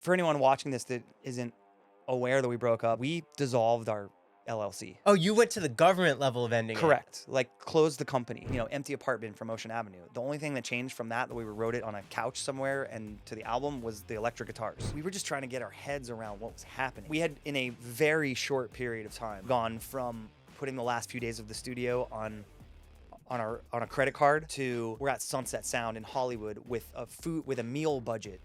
For anyone watching this that isn't aware that we broke up, we dissolved our LLC. Oh, you went to the government level of ending it. Correct. Like closed the company, empty apartment from Ocean Avenue. The only thing that changed from that we wrote it on a couch somewhere and to the album was the electric guitars. We were just trying to get our heads around what was happening. We had, in a very short period of time, gone from putting the last few days of the studio on a credit card to we're at Sunset Sound in Hollywood with a meal budget.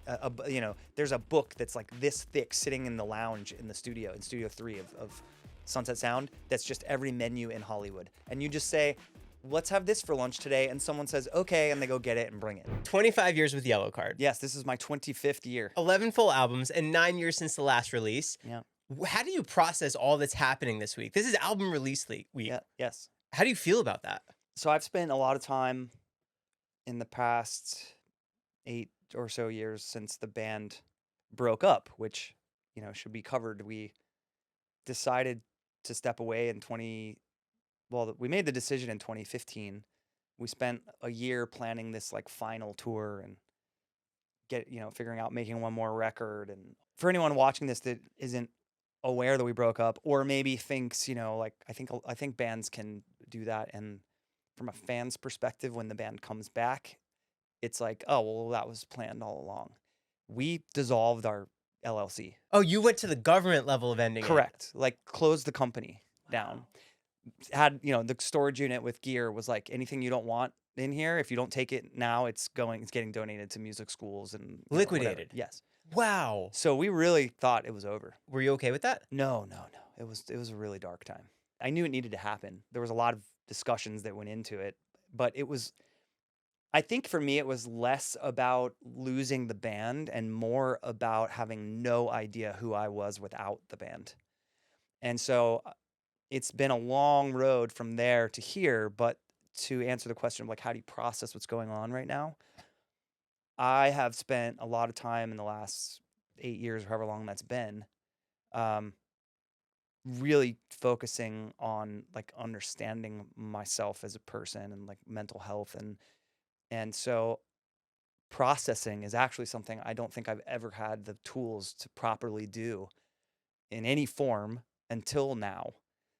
There's a book that's like this thick sitting in the lounge in the studio, in Studio 3 of Sunset Sound. That's just every menu in Hollywood. And you just say, let's have this for lunch today. And someone says, okay. And they go get it and bring it. 25 years with Yellowcard. Yes, this is my 25th year. 11 full albums and 9 years since the last release. Yeah. How do you process all that's happening this week? This is album release week. Yeah. Yes. How do you feel about that? So I've spent a lot of time in the past 8 or so years since the band broke up, which, should be covered. We decided to step away we made the decision in 2015. We spent a year planning this like final tour and figuring out making one more record. And for anyone watching this that isn't aware that we broke up or maybe thinks, I think bands can do that. And from a fan's perspective, when the band comes back, it's like, oh, well, that was planned all along. We dissolved our LLC. Oh, you went to the government level of ending it. Correct. Like closed the company down. Had, the storage unit with gear was like, anything you don't want in here, if you don't take it now, it's getting donated to music schools and liquidated. Yes. Wow. So we really thought it was over. Were you okay with that? No. It was a really dark time. I knew it needed to happen. There was a lot of discussions that went into it, but I think for me, it was less about losing the band and more about having no idea who I was without the band. And so it's been a long road from there to here, but to answer the question of like, how do you process what's going on right now? I have spent a lot of time in the last 8 years, or however long that's been, really focusing on like understanding myself as a person and like mental health. And so processing is actually something I don't think I've ever had the tools to properly do in any form until now.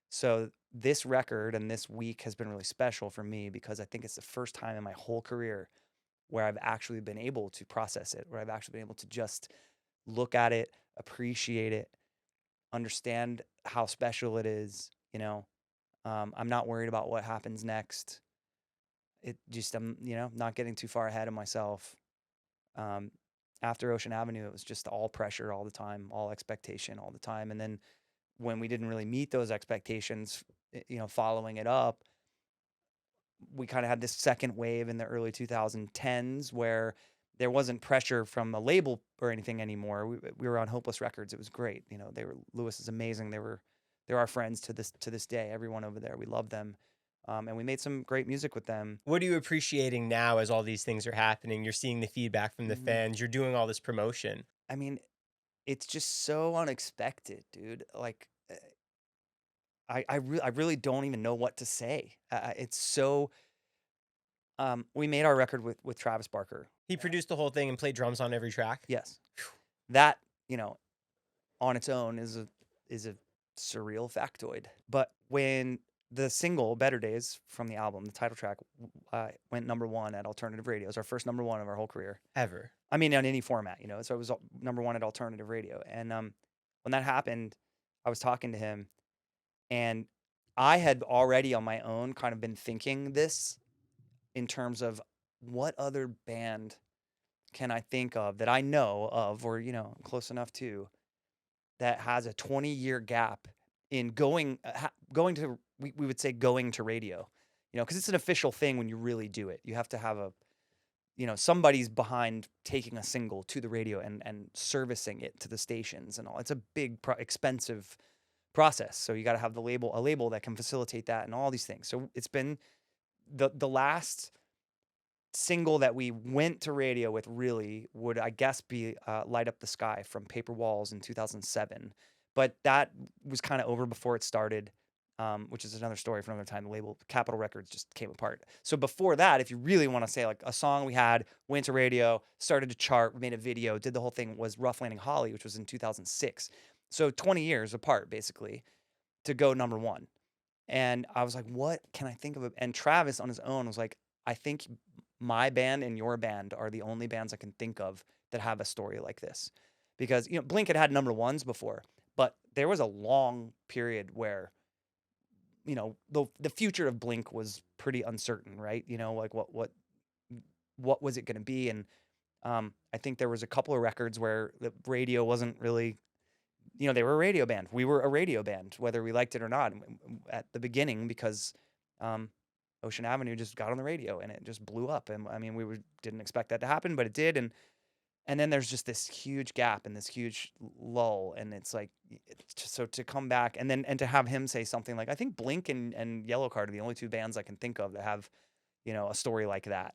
So this record and this week has been really special for me because I think it's the first time in my whole career where I've actually been able to process it, where I've actually been able to just look at it, appreciate it, understand how special it is. I'm not worried about what happens next. I'm not getting too far ahead of myself. After Ocean Avenue, it was just all pressure all the time, all expectation all the time. And then when we didn't really meet those expectations, following it up, we kind of had this second wave in the early 2010s where there wasn't pressure from a label or anything anymore. We were on Hopeless Records. It was great. Lewis is amazing. They're our friends to this day. Everyone over there, we love them. And we made some great music with them. What are you appreciating now as all these things are happening? You're seeing the feedback from the fans. You're doing all this promotion. I mean, it's just so unexpected, dude. Like, I really don't even know what to say. It's so. We made our record with Travis Barker. He produced the whole thing and played drums on every track. Yes, that on its own is a surreal factoid. But when the single "Better Days" from the album, the title track, went #1 at alternative radio. It was our first #1 of our whole career ever. I mean, on any format, So it was #1 at alternative radio. And when that happened, I was talking to him, and I had already on my own kind of been thinking this in terms of what other band can I think of that I know of, or close enough to, that has a 20-year gap in going to, we would say going to radio, because it's an official thing when you really do it. You have to have somebody's behind taking a single to the radio and servicing it to the stations and all. It's a big, expensive process. So you got to have a label that can facilitate that and all these things. So it's been the last single that we went to radio with really would, I guess, be Light Up the Sky from Paper Walls in 2007. But that was kind of over before it started. which is another story for another time. The label Capitol Records just came apart. So before that, if you really want to say like a song we had, went to radio, started to chart, we made a video, did the whole thing, was Rough Landing Holly, which was in 2006. So 20 years apart, basically, to go number one. And I was like, what can I think of? And Travis on his own was like, I think my band and your band are the only bands I can think of that have a story like this. Because, Blink had number ones before, but there was a long period where, the future of Blink was pretty uncertain, right? Like what was it going to be? And I think there was a couple of records where the radio wasn't really, they were a radio band. We were a radio band, whether we liked it or not at the beginning, because Ocean Avenue just got on the radio and it just blew up. And I mean, didn't expect that to happen, but it did. And then there's just this huge gap and this huge lull, and it's like, so to come back and to have him say something like, I think Blink and Yellowcard are the only two bands I can think of that have, a story like that.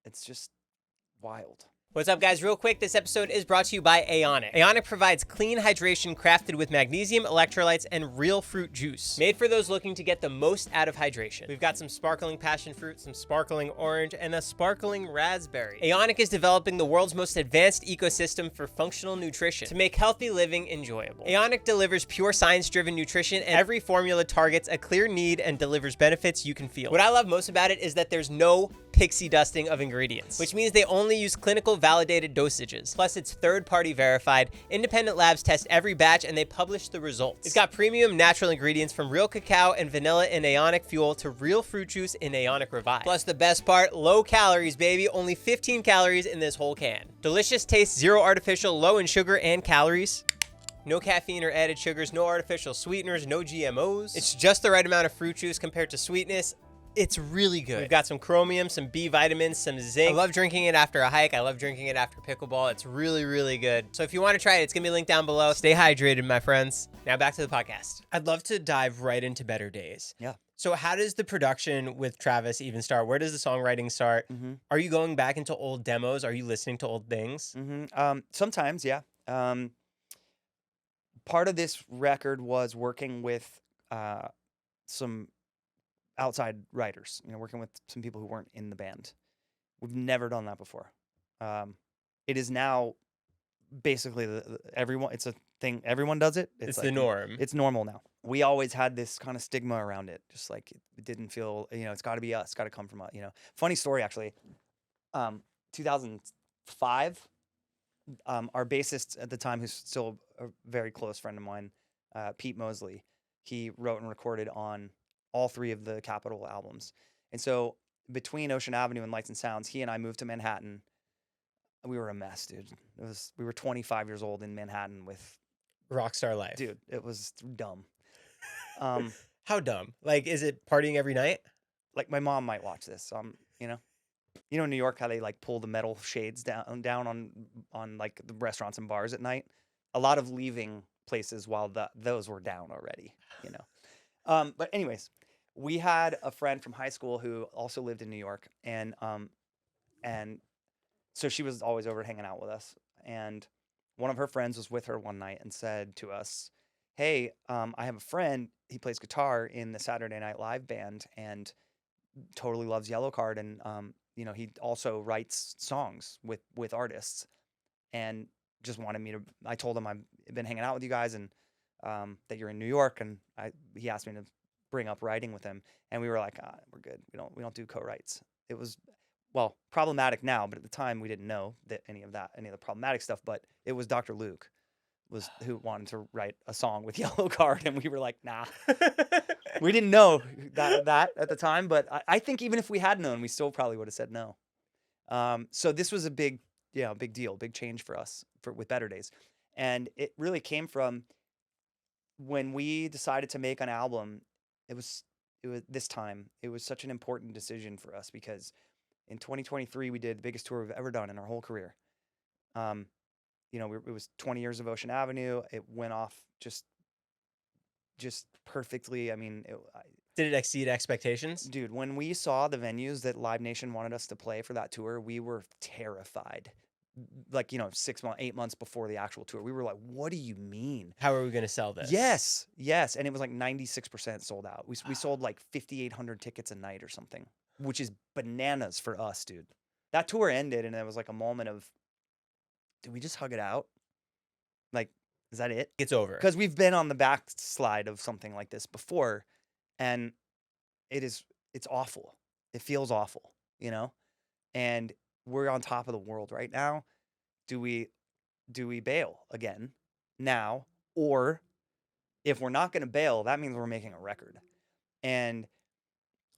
It's just wild. What's up, guys? Real quick, this episode is brought to you by Aonic. Aonic provides clean hydration crafted with magnesium, electrolytes, and real fruit juice. Made for those looking to get the most out of hydration. We've got some sparkling passion fruit, some sparkling orange, and a sparkling raspberry. Aonic is developing the world's most advanced ecosystem for functional nutrition to make healthy living enjoyable. Aonic delivers pure science-driven nutrition, and every formula targets a clear need and delivers benefits you can feel. What I love most about it is that there's no pixie dusting of ingredients, which means they only use clinical validated dosages. Plus, it's third-party verified. Independent labs test every batch and they publish the results. It's got premium natural ingredients from real cacao and vanilla in Aonic Fuel to real fruit juice in Aonic Revive. Plus, the best part, low calories, baby. Only 15 calories in this whole can. Delicious taste, zero artificial, low in sugar and calories. No caffeine or added sugars, no artificial sweeteners, no GMOs. It's just the right amount of fruit juice compared to sweetness. It's really good. We've got some chromium, some B vitamins, some zinc. I love drinking it after a hike. I love drinking it after pickleball. It's really, really good. So if you want to try it, it's going to be linked down below. Stay hydrated, my friends. Now back to the podcast. I'd love to dive right into Better Days. Yeah. So how does the production with Travis even start? Where does the songwriting start? Mm-hmm. Are you going back into old demos? Are you listening to old things? Mm-hmm. Sometimes, yeah. Part of this record was working with some outside writers, working with some people who weren't in the band. We've never done that before. It is now basically everyone. It's a thing. Everyone does it. It's like, the norm. It's normal now. We always had this kind of stigma around it. Just like it didn't feel, it's got to be us. It's got to come from us. Funny story actually. 2005. Our bassist at the time, who's still a very close friend of mine, Pete Mosley, he wrote and recorded on all three of the Capitol albums. And so between Ocean Avenue and Lights and Sounds, he and I moved to Manhattan. We were a mess, dude. We were 25 years old in Manhattan with rockstar life. Dude, it was dumb. How dumb? Like, is it partying every night? Like my mom might watch this. In New York, how they like pull the metal shades down on like the restaurants and bars at night. A lot of leaving places while those were down already. But anyways, we had a friend from high school who also lived in New York, and so she was always over hanging out with us. And one of her friends was with her one night and said to us, "Hey, I have a friend. He plays guitar in the Saturday Night Live band and totally loves Yellowcard, and he also writes songs with artists, and just wanted me to." I told him I've been hanging out with you guys and that you're in New York, and he asked me to bring up writing with him, and we were like, we're good. We don't do co-writes. It was, well, problematic now, but at the time we didn't know that any of the problematic stuff. But it was Dr. Luke who wanted to write a song with Yellowcard, and we were like, nah. We didn't know that at the time, but I think even if we had known, we still probably would have said no. So this was a big deal, big change for us with Better Days, and it really came from when we decided to make an album. It was this time. It was such an important decision for us because in 2023 we did the biggest tour we've ever done in our whole career. It was 20 years of Ocean Avenue. It went off just perfectly. I mean, did it exceed expectations? Dude, when we saw the venues that Live Nation wanted us to play for that tour, we were terrified like, 6 months, 8 months before the actual tour. We were like, what do you mean? How are we going to sell this? Yes. And it was like 96% sold out. We sold like 5,800 tickets a night or something, which is bananas for us, dude. That tour ended, and it was like a moment of, did we just hug it out? Like, is that it? It's over. Because we've been on the backslide of something like this before, and it's awful. It feels awful, and we're on top of the world right now. Do we bail again now? Or if we're not going to bail, that means we're making a record. And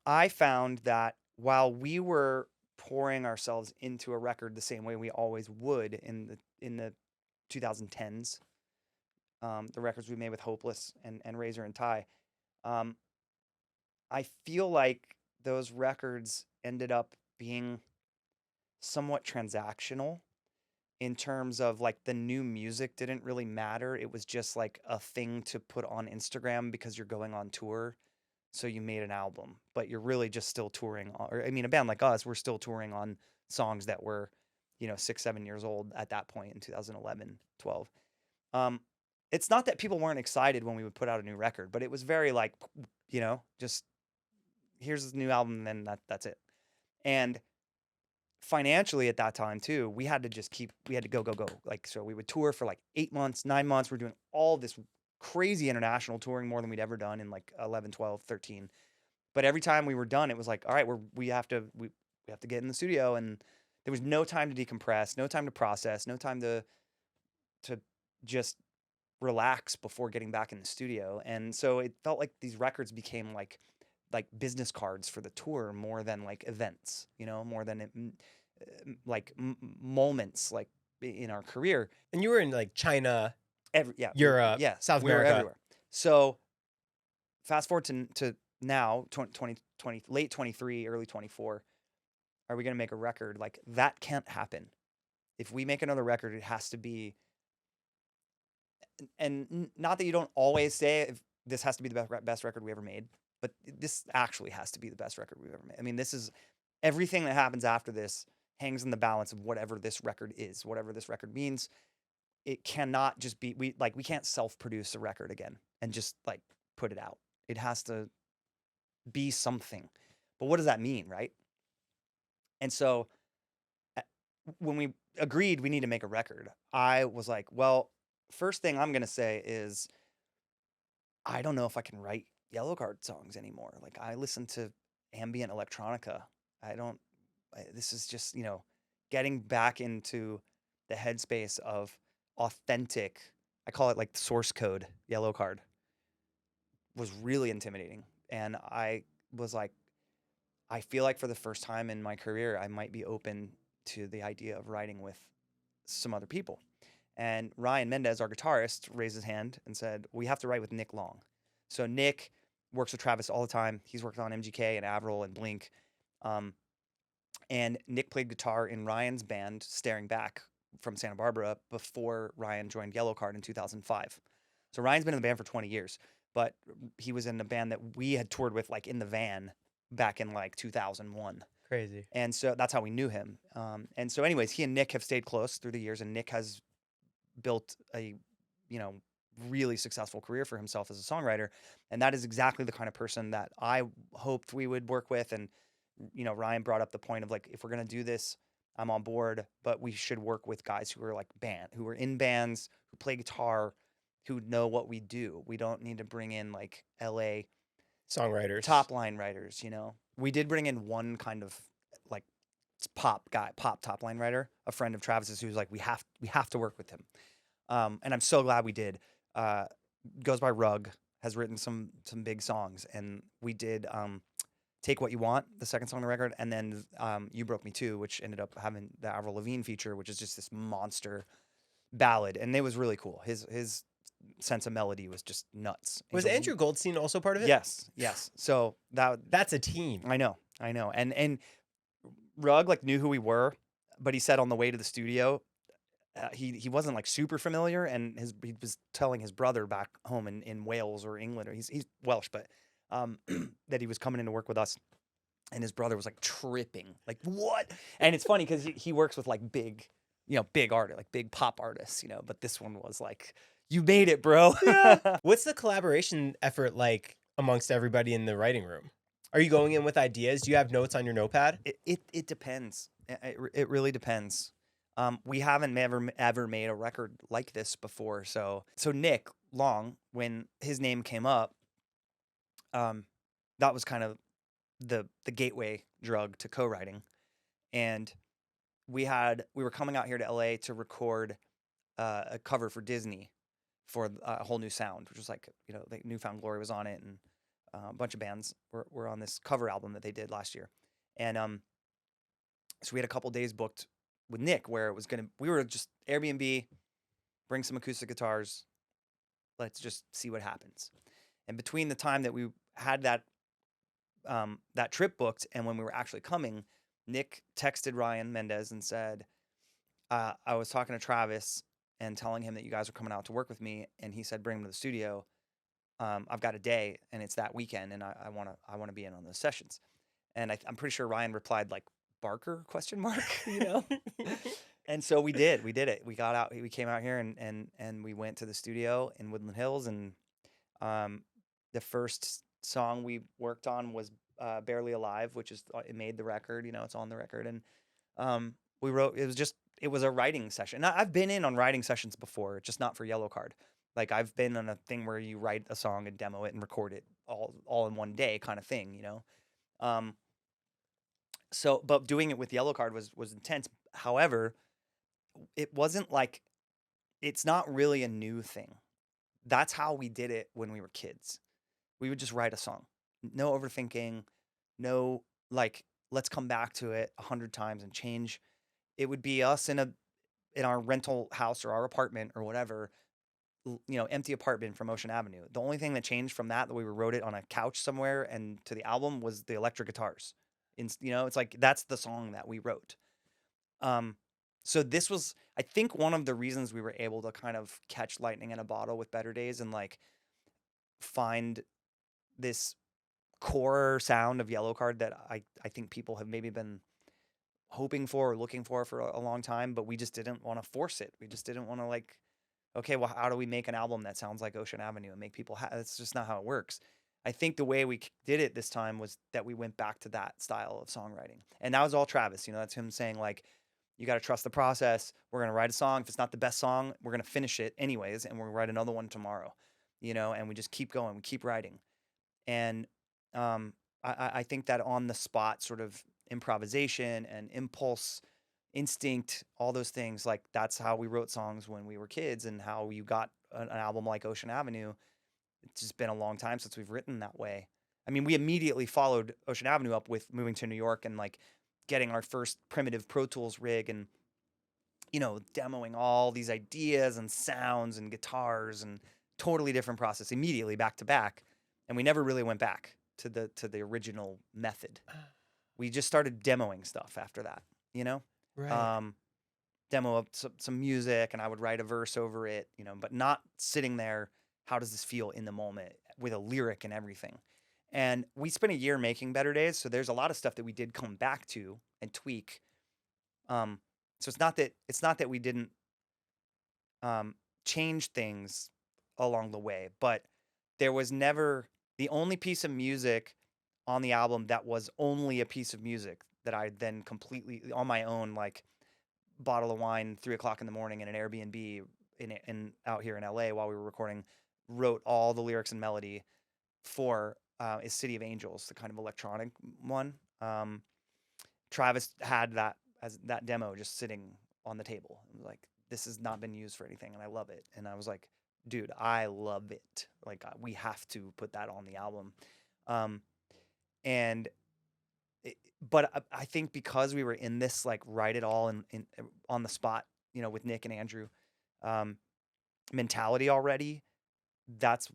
I found that while we were pouring ourselves into a record the same way we always would in the 2010s, the records we made with Hopeless and Razor and Tie, I feel like those records ended up being somewhat transactional in terms of like the new music didn't really matter. It was just like a thing to put on Instagram because you're going on tour. So you made an album, but you're really just still touring. Or I mean, a band like us, we're still touring on songs that were, 6, 7 years old at that point in 2011, 12. It's not that people weren't excited when we would put out a new record, but it was very like, just here's this new album, and then that's it. And financially at that time too, we had to go. Like, so we would tour for like 8 months, 9 months. We're doing all this crazy international touring, more than we'd ever done in like 11, 12, 13. But every time we were done, it was like, all right, we have to get in the studio, and there was no time to decompress, no time to process, no time to just relax before getting back in the studio. And so it felt like these records became like business cards for the tour more than like events, more than moments like in our career. And you were in like China, Europe, South we were America. everywhere. So fast forward to now, 2020, late 23, early 24. Are we going to make a record? Like, that can't happen. If we make another record, it has to be, and not that you don't always say if this has to be the best record we ever made, but this actually has to be the best record we've ever made. I mean, this is everything that happens after this hangs in the balance of whatever this record is, whatever this record means. It cannot just be, we can't self-produce a record again and just like put it out. It has to be something. But what does that mean, right? And so when we agreed we need to make a record, I was like, well, first thing I'm going to say is I don't know if I can write Yellowcard songs anymore. Like, I listen to ambient electronica. This is just, getting back into the headspace of authentic, I call it like source code Yellowcard, was really intimidating. And I was like, I feel like for the first time in my career, I might be open to the idea of writing with some other people. And Ryan Mendez, our guitarist, raised his hand and said, we have to write with Nick Long. So Nick works with Travis all the time. He's worked on MGK and Aveue and Blink. And Nick played guitar in Ryan's band, Staring Back, from Santa Barbara, before Ryan joined Yellowcard in 2005. So Ryan's been in the band for 20 years, but he was in a band that we had toured with, like, in the van back in like 2001. Crazy. And so that's how we knew him. And so anyways, he and Nick have stayed close through the years, and Nick has built a, really successful career for himself as a songwriter. And that is exactly the kind of person that I hoped we would work with. And, Ryan brought up the point of like, if we're going to do this, I'm on board, but we should work with guys who are like who are in bands, who play guitar, who know what we do. We don't need to bring in like LA songwriters, top line writers, We did bring in one kind of like pop top line writer, a friend of Travis's, who's like, we have to work with him. And I'm so glad we did. Goes by Rug, has written some big songs, and we did Take What You Want, the second song on the record, and then You Broke Me Too, which ended up having the Avril Lavigne feature, which is just this monster ballad, and it was really cool. His sense of melody was just nuts. Was Andrew Goldstein also part of it? Yes. So that's a team. I know. And Rug like knew who we were, but he said on the way to the studio, he wasn't like super familiar, and he was telling his brother back home in Wales or England, or he's Welsh, but that he was coming in to work with us, and his brother was like tripping, like, what? And it's funny because he works with like big big artist, like big pop artists, but this one was like, you made it, bro. Yeah. What's the collaboration effort like amongst everybody in the writing room? Are you going in with ideas? Do you have notes on your notepad? It depends. It really depends. We haven't ever made a record like this before. So Nick Long, when his name came up, that was kind of the gateway drug to co-writing. And we were coming out here to LA to record a cover for Disney for a whole new sound, which was like, like Newfound Glory was on it, and a bunch of bands were on this cover album that they did last year. And so we had a couple days booked with Nick where we were just Airbnb, bring some acoustic guitars, let's just see what happens. And between the time that we had that trip booked and when we were actually coming, Nick texted Ryan Mendez and said, I was talking to Travis and telling him that you guys are coming out to work with me, and he said, bring him to the studio. I've got a day and it's that weekend, and I want to be in on those sessions. And I'm pretty sure Ryan replied like, Barker ? And so we did it. We got out, we came out here and we went to the studio in Woodland Hills, and the first song we worked on was Barely Alive, which is, it made the record, it's on the record. And we wrote, it was a writing session. Now, I've been in on writing sessions before, just not for Yellowcard. Like, I've been on a thing where you write a song and demo it and record it all in one day kind of thing, but doing it with Yellowcard was intense. However, it wasn't like, it's not really a new thing. That's how we did it when we were kids. We would just write a song. No overthinking, no, like, let's come back to it 100 times and change. It would be us in our rental house or our apartment or whatever, empty apartment from Ocean Avenue. The only thing that changed from that we wrote it on a couch somewhere and to the album was the electric guitars. It's like, that's the song that we wrote. So this was, I think, one of the reasons we were able to kind of catch lightning in a bottle with Better Days and like find this core sound of Yellowcard that I think people have maybe been hoping for or looking for a long time, but we just didn't want to force it. We just didn't want to like, okay, well, how do we make an album that sounds like Ocean Avenue and make people that's just not how it works. I think the way we did it this time was that we went back to that style of songwriting. And that was all Travis, that's him saying like, you got to trust the process. We're going to write a song. If it's not the best song, we're going to finish it anyways. And we're going to write another one tomorrow, and we just keep going, we keep writing. And I think that on the spot sort of improvisation and impulse, instinct, all those things, like that's how we wrote songs when we were kids, and how you got an album like Ocean Avenue. It's just been a long time since we've written that way. I mean, we immediately followed Ocean Avenue up with moving to New York and like getting our first primitive Pro Tools rig and, demoing all these ideas and sounds and guitars and totally different process immediately back to back. And we never really went back to the original method. We just started demoing stuff after that, Right. Demo up some music, and I would write a verse over it, but not sitting there. How does this feel in the moment with a lyric and everything? And we spent a year making Better Days, so there's a lot of stuff that we did come back to and tweak. So it's not that we didn't change things along the way, but there was never the only piece of music on the album that was only a piece of music that I then completely on my own, like, bottle of wine, 3:00 in the morning in an Airbnb in out here in LA while we were recording, wrote all the lyrics and melody for is City of Angels, the kind of electronic one. Travis had that demo just sitting on the table. It was like, this has not been used for anything, and I love it. And I was like, dude, I love it. Like, we have to put that on the album. And but I think because we were in this like write it all in on the spot, with Nick and Andrew mentality already, that's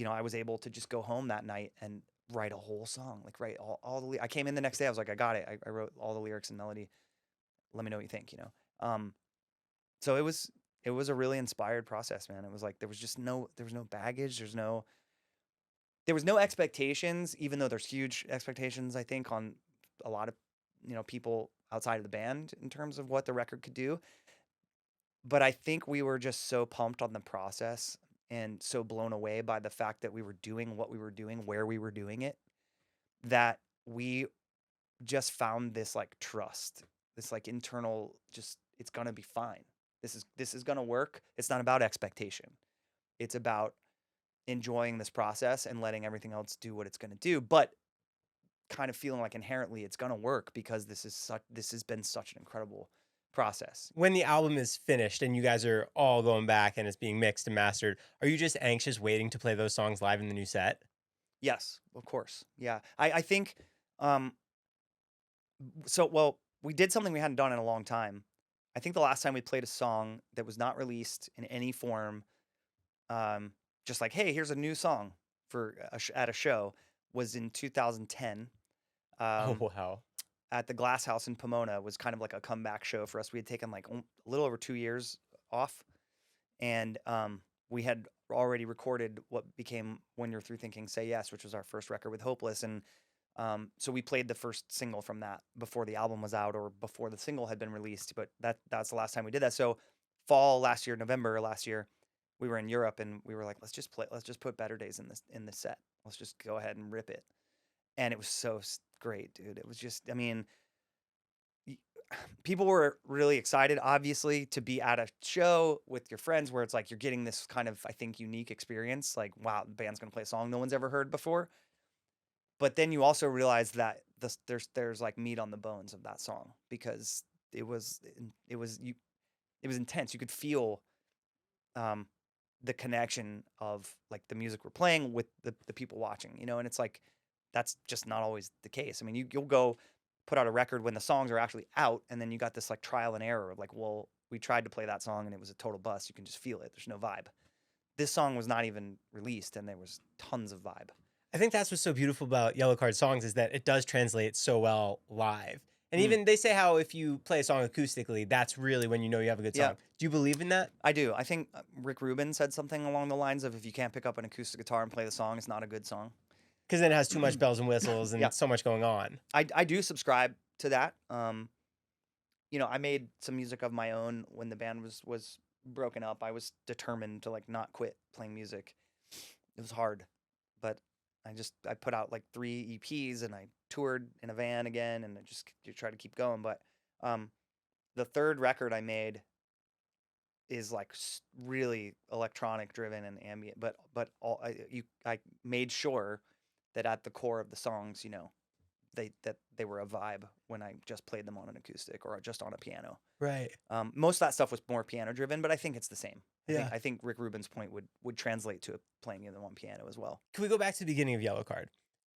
I was able to just go home that night and write a whole song, like write all the I came in the next day, I was like, I got it. I wrote all the lyrics and melody. Let me know what you think, so it was a really inspired process, man. It was like there was no baggage, there was no expectations, even though there's huge expectations, I think, on a lot of people outside of the band in terms of what the record could do. but I think we were just so pumped on the process and so blown away by the fact that we were doing what we were doing, where we were doing it, that we just found this like trust, this like internal, just it's gonna be fine. This is gonna work. It's not about expectation. It's about enjoying this process and letting everything else do what it's gonna do. But kind of feeling like inherently it's gonna work because this has been such an incredible process. When the album is finished and you guys are all going back and it's being mixed and mastered, are you just anxious waiting to play those songs live in the new set? Yes, of course. Yeah. I think um so well, we did something we hadn't done in a long time. I think the last time we played a song that was not released in any form, um, just like, hey, here's a new song for at a show, was in 2010. Oh, Um, wow. at the Glass House in Pomona was kind of like a comeback show for us. We had taken like a little over 2 years off, and we had already recorded what became When You're Through Thinking, Say Yes, which was our first record with Hopeless, and so we played the first single from that before the album was out or before the single had been released. But that's the last time we did that. So fall last year, November last year, we were in Europe and we were like, let's just put Better Days in this set. Let's just go ahead and rip it. And it was so great, dude. It was just, I mean, people were really excited, obviously, to be at a show with your friends where it's like you're getting this kind of, I think, unique experience. Like, wow, the band's gonna play a song no one's ever heard before. But then you also realize that there's like meat on the bones of that song because it was it was you it was intense. You could feel um, the connection of like the music we're playing with the people watching, and it's like that's just not always the case. I mean, you'll go put out a record when the songs are actually out, and then you got this like trial and error of like, well, we tried to play that song and it was a total bust. You can just feel it. There's no vibe. This song was not even released, and there was tons of vibe. I think that's what's so beautiful about Yellow Card songs is that it does translate so well live. And Mm. even they say how if you play a song acoustically, that's really when you know you have a good Yeah. song. Do you believe in that? I do. I think Rick Rubin said something along the lines of if you can't pick up an acoustic guitar and play the song, it's not a good song. Because then it has too much bells and whistles and Yeah. so much going on. I do subscribe to that. I made some music of my own when the band was broken up. I was determined to like not quit playing music. It was hard, but I put out like 3 EPs and I toured in a van again and I just tried to keep going. But the third record I made is like really electronic driven and ambient, but I made sure that at the core of the songs, they were a vibe when I just played them on an acoustic or just on a piano. Right. Most of that stuff was more piano driven, but I think it's the same. Yeah. I think Rick Rubin's point would translate to playing them on piano as well. Can we go back to the beginning of Yellow Card?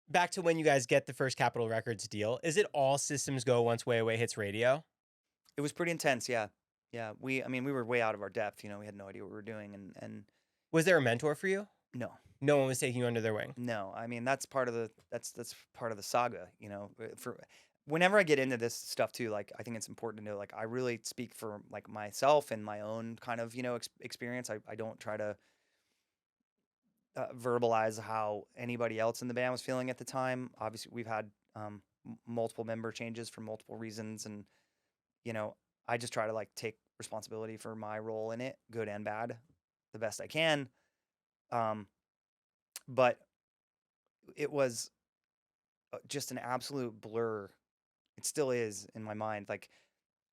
Back to when you guys get the first Capitol Records deal. Is it all systems go once Way Away hits radio? It was pretty intense, yeah. Yeah, we were way out of our depth, we had no idea what we were doing and Was there a mentor for you? no. No one was taking you under their wing. No, I mean that's part of the saga, For whenever I get into this stuff too, like I think it's important to know, like I really speak for like myself and my own kind of experience. I don't try to verbalize how anybody else in the band was feeling at the time. Obviously, we've had multiple member changes for multiple reasons, and I just try to like take responsibility for my role in it, good and bad, the best I can. But it was just an absolute blur. It still is in my mind. Like,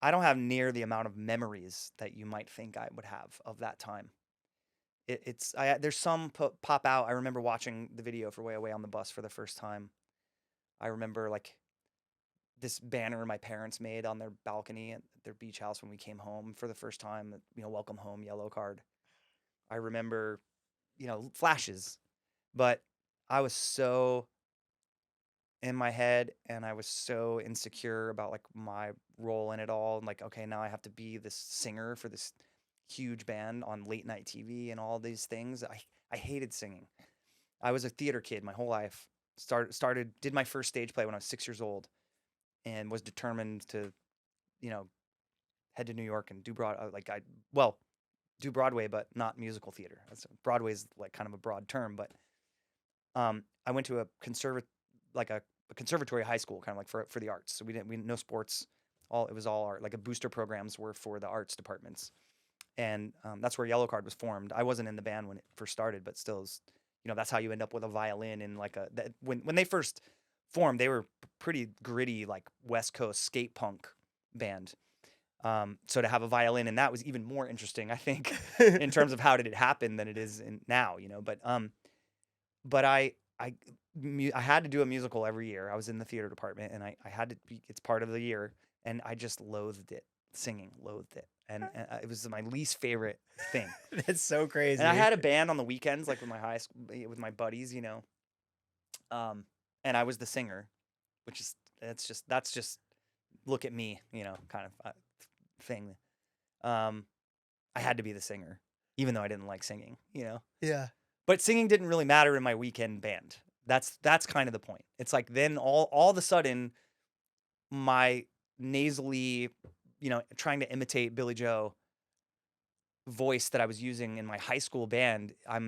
I don't have near the amount of memories that you might think I would have of that time. There's some pop out. I remember watching the video for Way Away on the bus for the first time. I remember like this banner my parents made on their balcony at their beach house when we came home for the first time. Welcome home, Yellow Card. I remember, flashes, but I was so in my head and I was so insecure about like my role in it all. And like, okay, now I have to be this singer for this huge band on late night TV and all these things. I hated singing. I was a theater kid my whole life. Did my first stage play when I was 6 years old and was determined to, head to New York and do do Broadway, but not musical theater. Broadway is like kind of a broad term, but I went to a conservatory high school, kind of like for the arts. So we no sports. It was all art. Like a booster programs were for the arts departments, and that's where Yellowcard was formed. I wasn't in the band when it first started, but still, that's how you end up with a violin and like when they first formed, they were pretty gritty, like West Coast skate punk band. So to have a violin, and that was even more interesting, I think, in terms of how did it happen than it is now, But I had to do a musical every year. I was in the theater department, and I had to be. It's part of the year, and I just loathed it. Singing, loathed it, and it was my least favorite thing. That's so crazy. And I had a band on the weekends, like with with my buddies, and I was the singer, which is that's just look at me, kind of thing. I had to be the singer, even though I didn't like singing. Yeah. But singing didn't really matter in my weekend band. That's kind of the point. It's like then all of a sudden, my nasally, trying to imitate Billy Joe voice that I was using in my high school band, I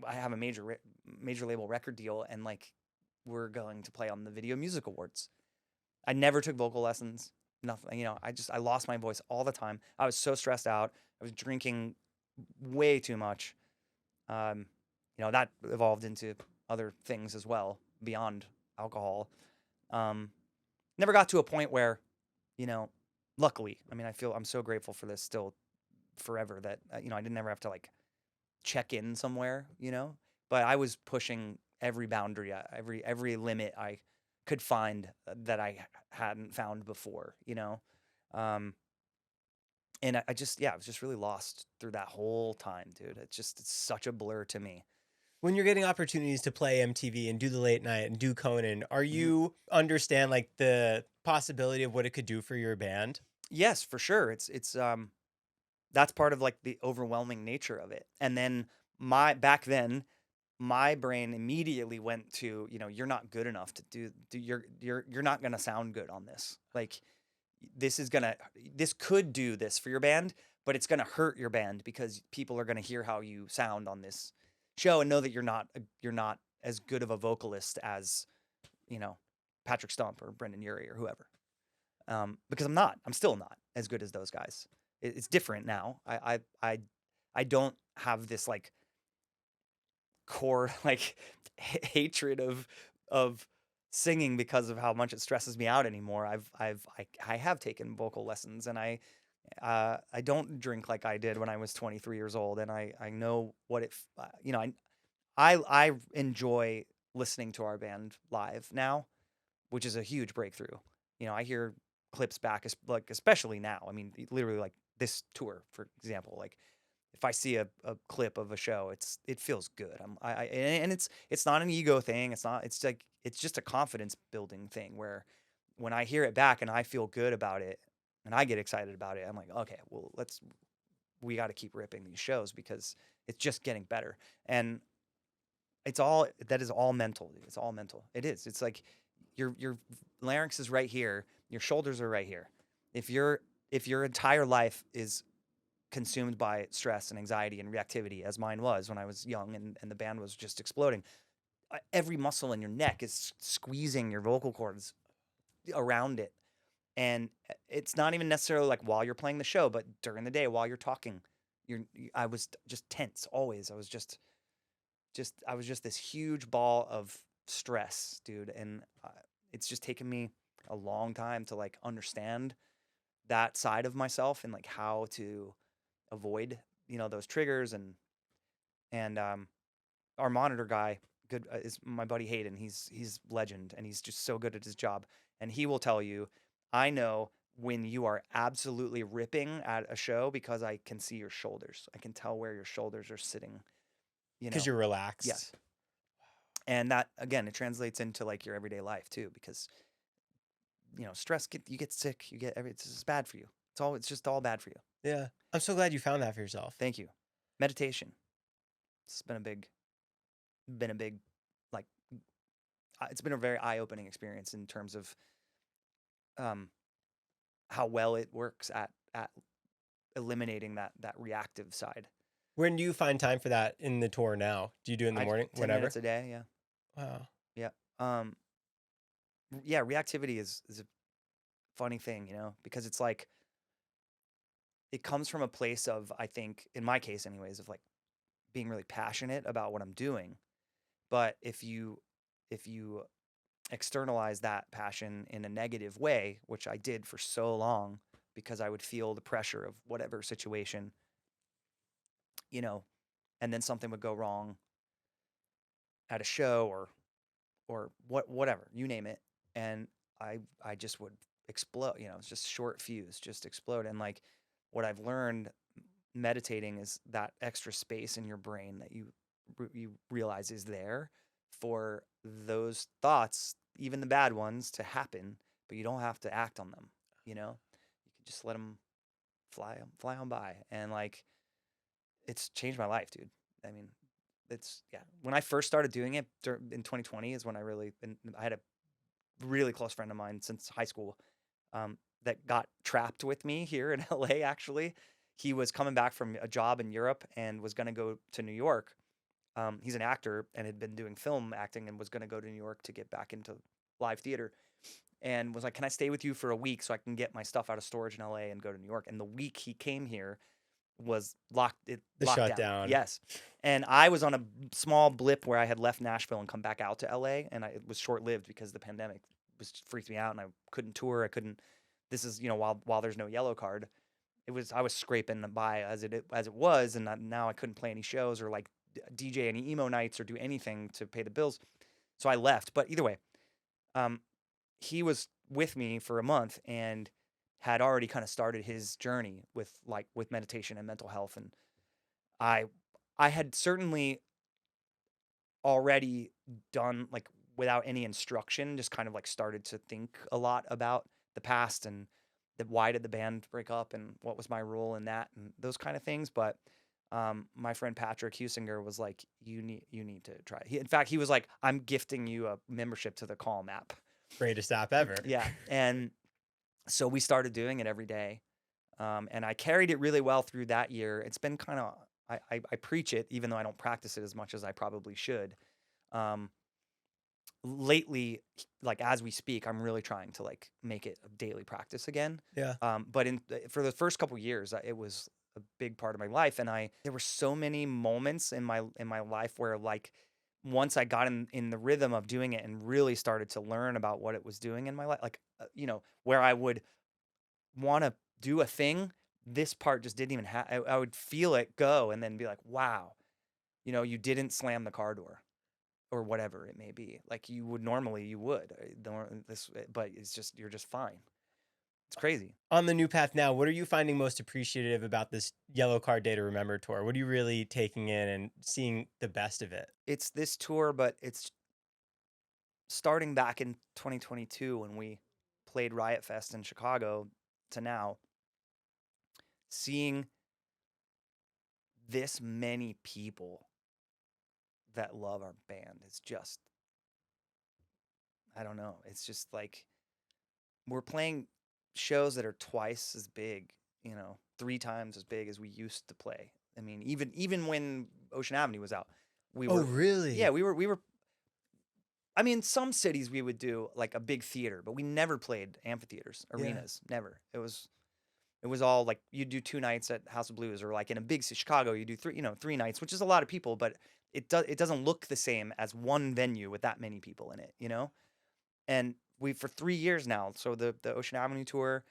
have a major label record deal, and like we're going to play on the Video Music Awards. I never took vocal lessons. Nothing. I lost my voice all the time. I was so stressed out. I was drinking way too much. That evolved into other things as well beyond alcohol. Never got to a point where, luckily, I mean, I'm so grateful for this still forever that, I didn't ever have to like check in somewhere, but I was pushing every boundary, every limit I could find that I hadn't found before, and I was just really lost through that whole time, dude. It's such a blur to me. When you're getting opportunities to play MTV and do the late night and do Conan, are you understand like the possibility of what it could do for your band? Yes, for sure. It's that's part of like the overwhelming nature of it. And then back then, my brain immediately went to, you're not good enough to do you're not gonna sound good on this. Like this could do this for your band, but it's gonna hurt your band because people are gonna hear how you sound on this show and know that you're not as good of a vocalist as, Patrick Stump or Brendan Urie or whoever. Because I'm still not as good as those guys. It's different now. I don't have this like core like hatred of singing because of how much it stresses me out anymore. I have taken vocal lessons, and I don't drink like I did when I was 23 years old, and I know what I enjoy listening to our band live now, which is a huge breakthrough. I hear clips back, especially now. I mean, literally like this tour, for example, like if I see a clip of a show, it feels good. And it's not an ego thing. It's like, it's just a confidence building thing where when I hear it back and I feel good about it and I get excited about it, I'm like, okay, well, we got to keep ripping these shows because it's just getting better. And that is all mental. Dude. It's all mental. It is. It's like your larynx is right here. Your shoulders are right here. If your entire life is consumed by stress and anxiety and reactivity, as mine was when I was young and the band was just exploding, every muscle in your neck is squeezing your vocal cords around it. And it's not even necessarily like while you're playing the show, but during the day while you're talking, I was just tense always. I was just this huge ball of stress, dude. And it's just taken me a long time to like understand that side of myself and like how to avoid, those triggers. And our monitor guy, is my buddy Hayden. He's legend, and he's just so good at his job. And he will tell you, I know when you are absolutely ripping at a show because I can see your shoulders. I can tell where your shoulders are sitting. Because you're relaxed. Yes. And that, again, it translates into like your everyday life too, because stress, you get sick, it's just bad for you. It's just all bad for you. Yeah. I'm so glad you found that for yourself. Thank you. Meditation. It's been a big like it's been a very eye-opening experience in terms of how well it works at eliminating that reactive side. When do you find time for that in the tour now? Do you do it in the morning? 10 Whenever? minutes a day, yeah. Wow. Yeah. Yeah, reactivity is a funny thing, because it's like it comes from a place of, I think, in my case anyways, of like being really passionate about what I'm doing. But if you externalize that passion in a negative way, which I did for so long because I would feel the pressure of whatever situation, you know, and then something would go wrong at a show or whatever, you name it, and I just would explode, it's just short fuse, just explode. And like what I've learned meditating is that extra space in your brain that you realize is there for those thoughts, even the bad ones, to happen, but you don't have to act on them, you know? You can just let them fly on by. And like it's changed my life, dude. I mean, it's yeah. When I first started doing it in 2020 is when I had a really close friend of mine since high school, that got trapped with me here in LA. Actually, he was coming back from a job in Europe and was going to go to New York. He's an actor and had been doing film acting and was going to go to New York to get back into live theater, and was like, "Can I stay with you for a week so I can get my stuff out of storage in LA and go to New York?" And the week he came here was The locked down. shutdown. Yes. And I was on a small blip where I had left Nashville and come back out to LA, and it was short lived because the pandemic was freaked me out and I couldn't tour. I couldn't. This is while there's no yellow card, I was scraping by as it was, and now I couldn't play any shows or like DJ any emo nights or do anything to pay the bills. So I left. But either way, um, he was with me for a month and had already kind of started his journey with meditation and mental health. And I I had certainly already done, like, without any instruction, just kind of like started to think a lot about the past and why did the band break up and what was my role in that and those kind of things. But my friend Patrick Husinger was like, you need to try it. In fact, he was like, I'm gifting you a membership to the Calm app. Greatest app ever. Yeah. And so we started doing it every day. And I carried it really well through that year. It's been kind of, I preach it, even though I don't practice it as much as I probably should. Um, Lately, like as we speak, I'm really trying to like make it a daily practice again. Yeah. But for the first couple years, it was a big part of my life. And there were so many moments in my life where like, once I got in the rhythm of doing it and really started to learn about what it was doing in my life, like, where I would want to do a thing, this part just didn't even have. I would feel it go and then be like, wow, you didn't slam the car door or whatever it may be. Like you would normally, you would. But it's just you're just fine. It's crazy. On the new path now, what are you finding most appreciative about this Yellow Card Day to Remember tour? What are you really taking in and seeing the best of it? It's this tour, but it's starting back in 2022 when we played Riot Fest in Chicago to now, seeing this many people that love our band is just, I don't know. It's just like we're playing shows that are twice as big, 3 times as big as we used to play. I mean, even when Ocean Avenue was out, we were. Really? Yeah, we were. I mean, some cities we would do like a big theater, but we never played amphitheaters, arenas. Never. It was all like you do 2 nights at House of Blues, or like in a big Chicago, you do 3 nights, which is a lot of people, but it doesn't look the same as one venue with that many people in it. And we, for 3 years now, so the Ocean Avenue tour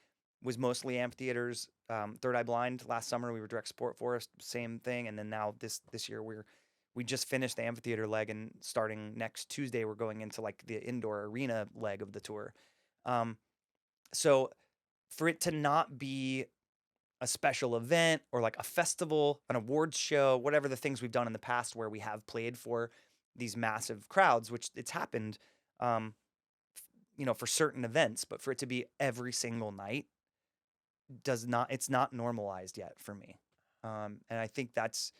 was mostly amphitheaters. Third Eye Blind last summer, we were Direct Support for us, same thing. And then now this year we just finished the amphitheater leg, and starting next Tuesday we're going into like the indoor arena leg of the tour. So for it to not be a special event or like a festival, an awards show, whatever the things we've done in the past where we have played for these massive crowds, which it's happened, for certain events, but for it to be every single night it's not normalized yet for me. And I think that's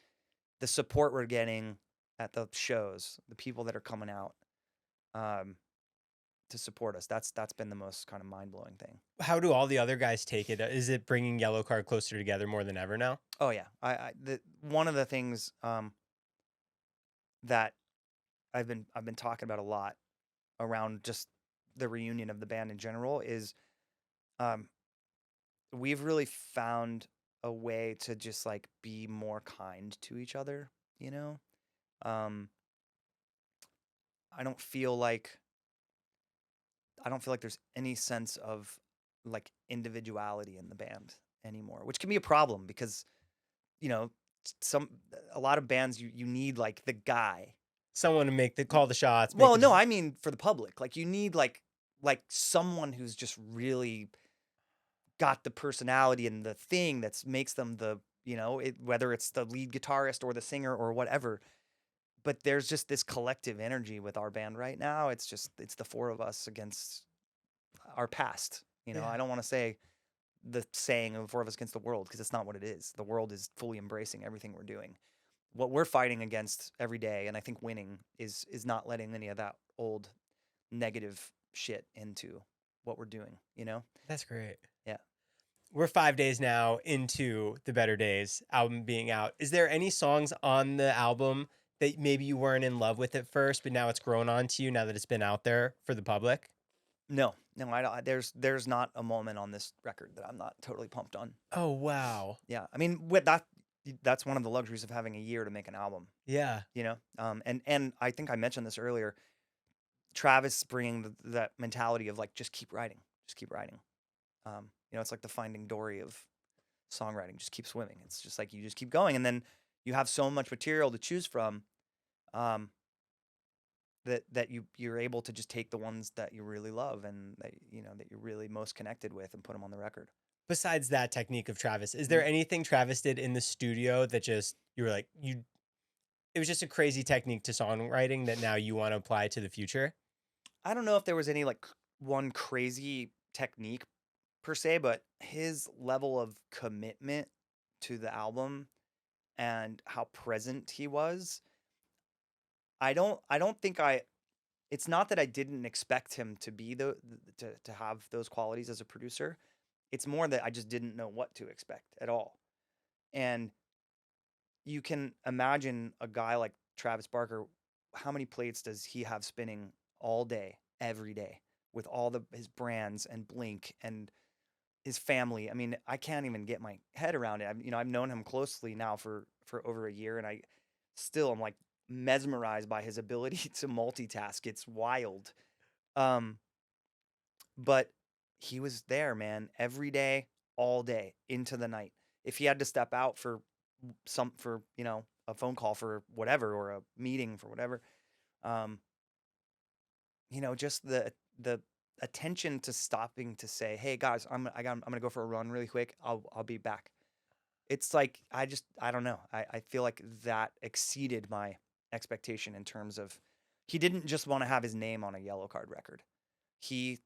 the support we're getting at the shows, the people that are coming out, to support us. That's been the most kind of mind-blowing thing. How do all the other guys take it? Is it bringing Yellow Card closer together more than ever now? Oh yeah. One of the things that I've been talking about a lot around just the reunion of the band in general is we've really found a way to just like be more kind to each other, you know? Um, I don't feel like I don't feel like there's any sense of like individuality in the band anymore, which can be a problem because, you know, some a lot of bands you need like the guy. Someone to make the call the shots, make Well, the no, I mean for the public. Like you need like someone who's just really got the personality and the thing that makes them the, whether it's the lead guitarist or the singer or whatever. But there's just this collective energy with our band right now. It's the four of us against our past. Yeah. I don't want to say the saying of four of us against the world because it's not what it is. The world is fully embracing everything we're doing. What we're fighting against every day, and I think winning is not letting any of that old negative shit into what we're doing, That's great. Yeah. We're 5 days now into the Better Days album being out. Is there any songs on the album that maybe you weren't in love with at first, but now it's grown on to you now that it's been out there for the public? No, I don't. There's not a moment on this record that I'm not totally pumped on. Oh, wow. Yeah, I mean, that's one of the luxuries of having a year to make an album. Yeah. And I think I mentioned this earlier. Travis bringing that mentality of like just keep writing, just keep writing. It's like the Finding Dory of songwriting. Just keep swimming. It's just like you just keep going, and then you have so much material to choose from. That you're able to just take the ones that you really love and that you're really most connected with and put them on the record. Besides that technique of Travis, is there anything Travis did in the studio that just you were like it was just a crazy technique to songwriting that now you want to apply to the future? I don't know if there was any like one crazy technique per se, but his level of commitment to the album and how present he was, I don't think it's not that I didn't expect him to be to have those qualities as a producer. It's more that I just didn't know what to expect at all. And you can imagine a guy like Travis Barker, how many plates does he have spinning all day, every day, with all his brands and Blink and his family? I mean, I can't even get my head around it. I've known him closely now for over a year, and I'm like mesmerized by his ability to multitask. It's wild. But he was there, man, every day, all day, into the night. If he had to step out for a phone call for whatever or a meeting for whatever, um, just the attention to stopping to say, "Hey guys, I'm gonna go for a run really quick. I'll be back." It's like I don't know. I feel like that exceeded my expectation in terms of he didn't just want to have his name on a Yellowcard record. He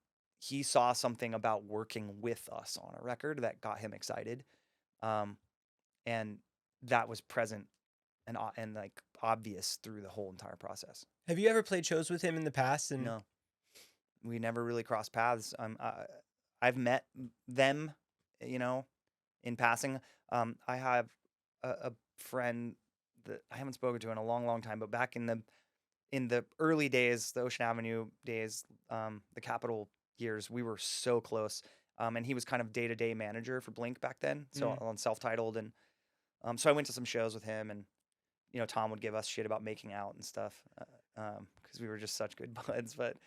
saw something about working with us on a record that got him excited, and that was present and like obvious through the whole entire process. Have you ever played shows with him in the past? And No, we never really crossed paths. I've met them, in passing. I have a friend that I haven't spoken to in a long, long time, but back in the early days, the Ocean Avenue days, the Capitol years, we were so close. And he was kind of day-to-day manager for Blink back then, so on self-titled, and so I went to some shows with him, and Tom would give us shit about making out and stuff, because we were just such good buds. But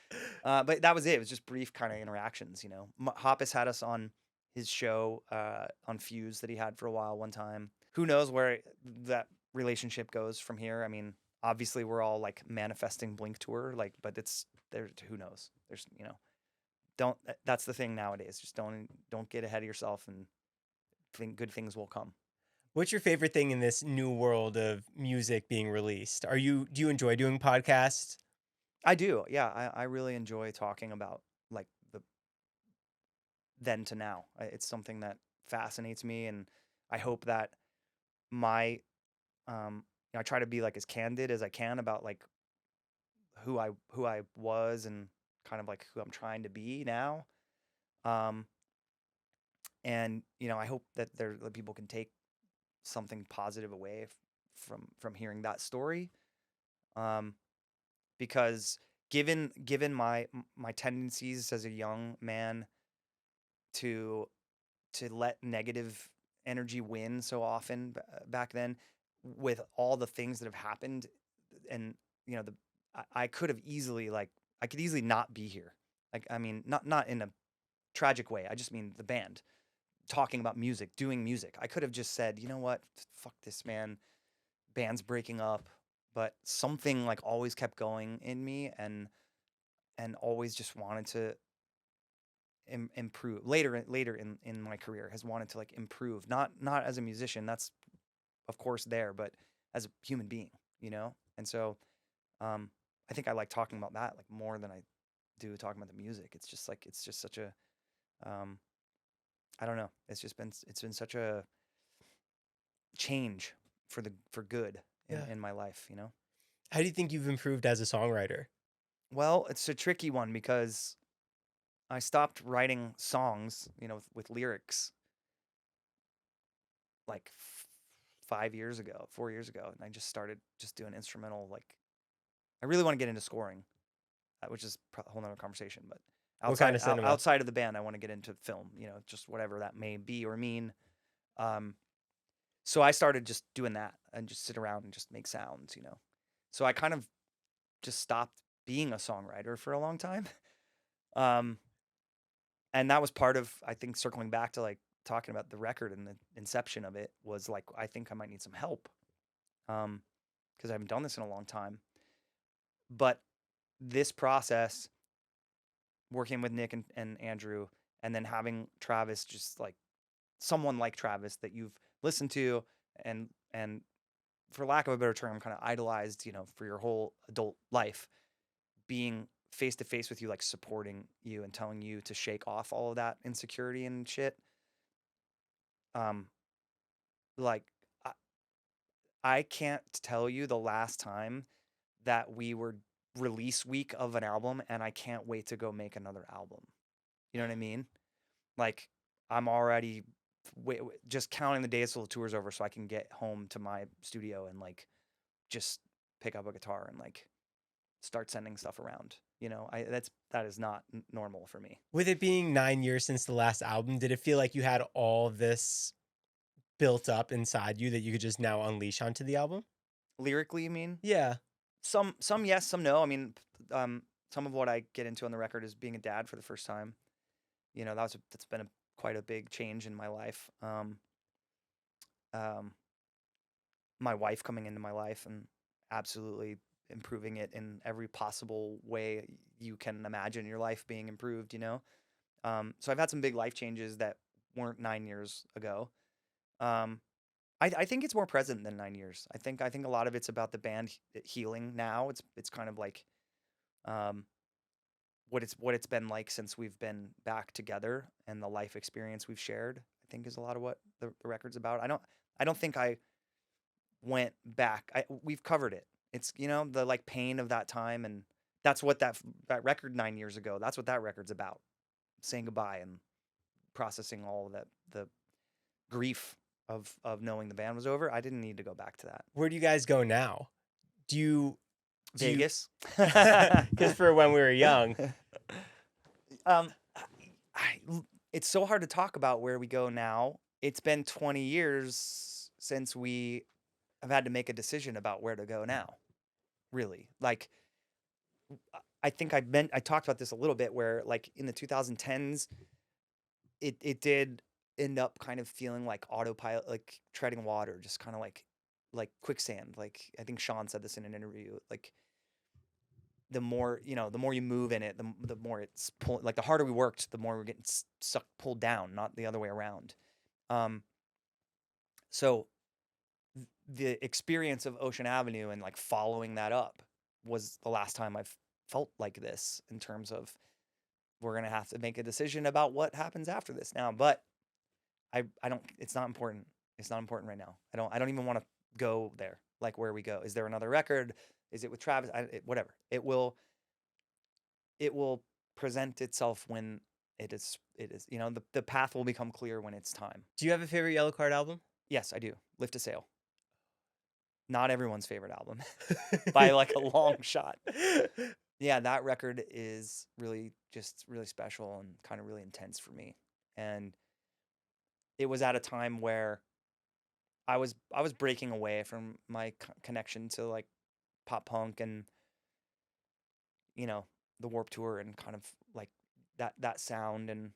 that was it. It was just brief kind of interactions. Hoppus had us on his show on Fuse that he had for a while one time. Who knows where that relationship goes from here? I mean, obviously we're all like manifesting Blink tour, like, but it's there. Who knows? There's don't. That's the thing nowadays. Just don't get ahead of yourself and think good things will come. what's your favorite thing in this new world of music being released? Do you enjoy doing podcasts? I do. Yeah, I really enjoy talking about like the then to now. It's something that fascinates me, and I hope that my I try to be like as candid as I can about like who I was and kind of like who I'm trying to be now. Um, and I hope that that people can take something positive away from hearing that story. Um, because given my tendencies as a young man to let negative energy win so often back then with all the things that have happened. And, you know, I could have easily, like, I could easily not be here. Like, I mean, not in a tragic way. I just mean the band talking about music, doing music. I could have just said, you know what, fuck this, man. Band's breaking up, but something like always kept going in me, and always just wanted to improve. Later in my career, has wanted to like improve, not as a musician. That's of course there, but as a human being, you know. And so, I think I like talking about that like more than I do talking about the music. It's just such a, um, I don't know. It's been such a change for good Yeah. in my life, you know? How do you think you've improved as a songwriter? Well, it's a tricky one because I stopped writing songs, you know, with lyrics like 5 years ago, 4 years ago, and I just started just doing instrumental. Like, I really want to get into scoring, which is a whole nother conversation. But What kind of cinema? outside of the band, I want to get into film, you know, just whatever that may be or mean. Um, so I started just doing that and just sit around and just make sounds, you know. So I kind of just stopped being a songwriter for a long time. Um, and that was part of, I think, circling back to like talking about the record and the inception of it, was like, I think I might need some help. Because I haven't done this in a long time. But this process, working with Nick and Andrew, and then having Travis, just like someone like Travis that you've listened to and for lack of a better term, kind of idolized, you know, for your whole adult life, being face to face with you, like supporting you and telling you to shake off all of that insecurity and shit. Um, like I, I can't tell you the last time that we were release week of an album and I can't wait to go make another album. You know what I mean? Like, I'm already just counting the days till the tour's over so I can get home to my studio and like just pick up a guitar and like start sending stuff around. You know, that is not normal for me. With it being 9 years since the last album, did it feel like you had all this built up inside you that you could just now unleash onto the album? Lyrically, you mean? Yeah. Some yes, some no. I mean, some of what I get into on the record is being a dad for the first time. You know, that's been quite a big change in my life. Um, my wife coming into my life and absolutely improving it in every possible way you can imagine your life being improved, you know? So I've had some big life changes that weren't 9 years ago. Um, I think it's more present than 9 years. I think a lot of it's about the band healing now. It's kind of like, um, what it's been like since we've been back together, and the life experience we've shared, I think, is a lot of what the record's about. I don't think I went back. We've covered it. It's, you know, the like pain of that time, and that's what that record 9 years ago. That's what that record's about. Saying goodbye and processing all of that, the grief of knowing the band was over. I didn't need to go back to that. Where do you guys go now? Do you Vegas. because for when we were young, um, it's so hard to talk about where we go now. It's been 20 years since we have had to make a decision about where to go now. Really, like, I think I talked about this a little bit, where like in the 2010s, it did end up kind of feeling like autopilot, like treading water, just kind of like quicksand. Like, I think Sean said this in an interview. Like, the more, you know, the more you move in it, the more it's like the harder we worked, the more we're getting sucked, pulled down, not the other way around. So the experience of Ocean Avenue and like following that up was the last time I've felt like this, in terms of, we're gonna have to make a decision about what happens after this now. But I don't. It's not important. It's not important right now. I don't even want to go there. Like, where we go. Is there another record? Is it with Travis? Whatever. It will present itself when it is. It is. You know, the path will become clear when it's time. do you have a favorite Yellowcard album? Yes, I do. Lift a Sail. Not everyone's favorite album by like a long shot. Yeah, that record is really just really special and kind of really intense for me. And it was at a time where I was breaking away from my connection to like pop punk and, you know, the Warp Tour and kind of like that sound, and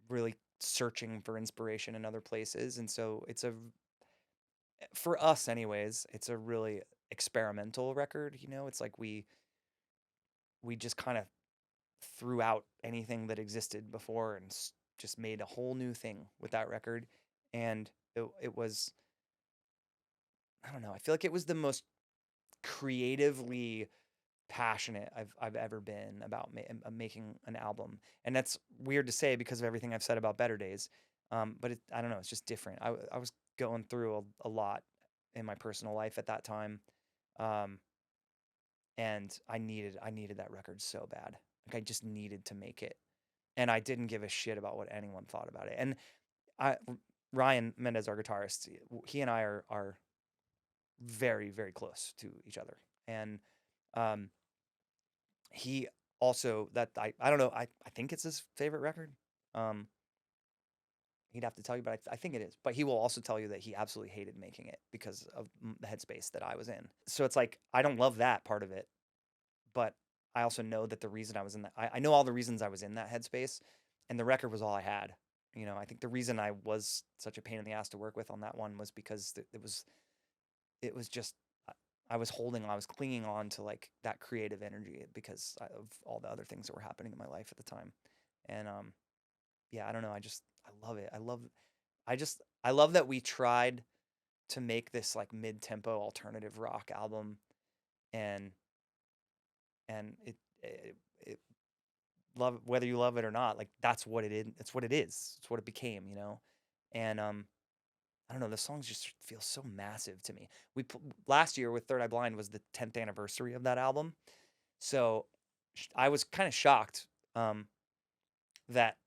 really searching for inspiration in other places. And so it's a, for us anyways, it's a really experimental record, you know? It's like we just kind of threw out anything that existed before and just made a whole new thing with that record. And it was, I don't know, I feel like it was the most creatively passionate I've ever been about making an album. And that's weird to say because of everything I've said about Better Days. But I don't know, it's just different. I was going through a lot in my personal life at that time. Um, and I needed that record so bad. Like I just needed to make it. And I didn't give a shit about what anyone thought about it. And I Ryan Mendez, our guitarist, he and I are very, very close to each other. And um he also, that I don't know, I think it's his favorite record. Um he'd have to tell you, but I think it is. But he will also tell you that he absolutely hated making it because of the headspace that I was in. So it's like I don't love that part of it, but I also know that the reason I was in that, I know all the reasons I was in that headspace, and the record was all I had. You know, I think the reason I was such a pain in the ass to work with on that one was because it was just I was clinging on to like that creative energy because of all the other things that were happening in my life at the time. And yeah, I don't know, I love it. I love that we tried to make this like mid-tempo alternative rock album, and it love, whether you love it or not, like that's what it is. It's what it is. It's what it became, you know. And I don't know, the songs just feel so massive to me. Last year with Third Eye Blind was the 10th anniversary of that album. So I was kind of shocked that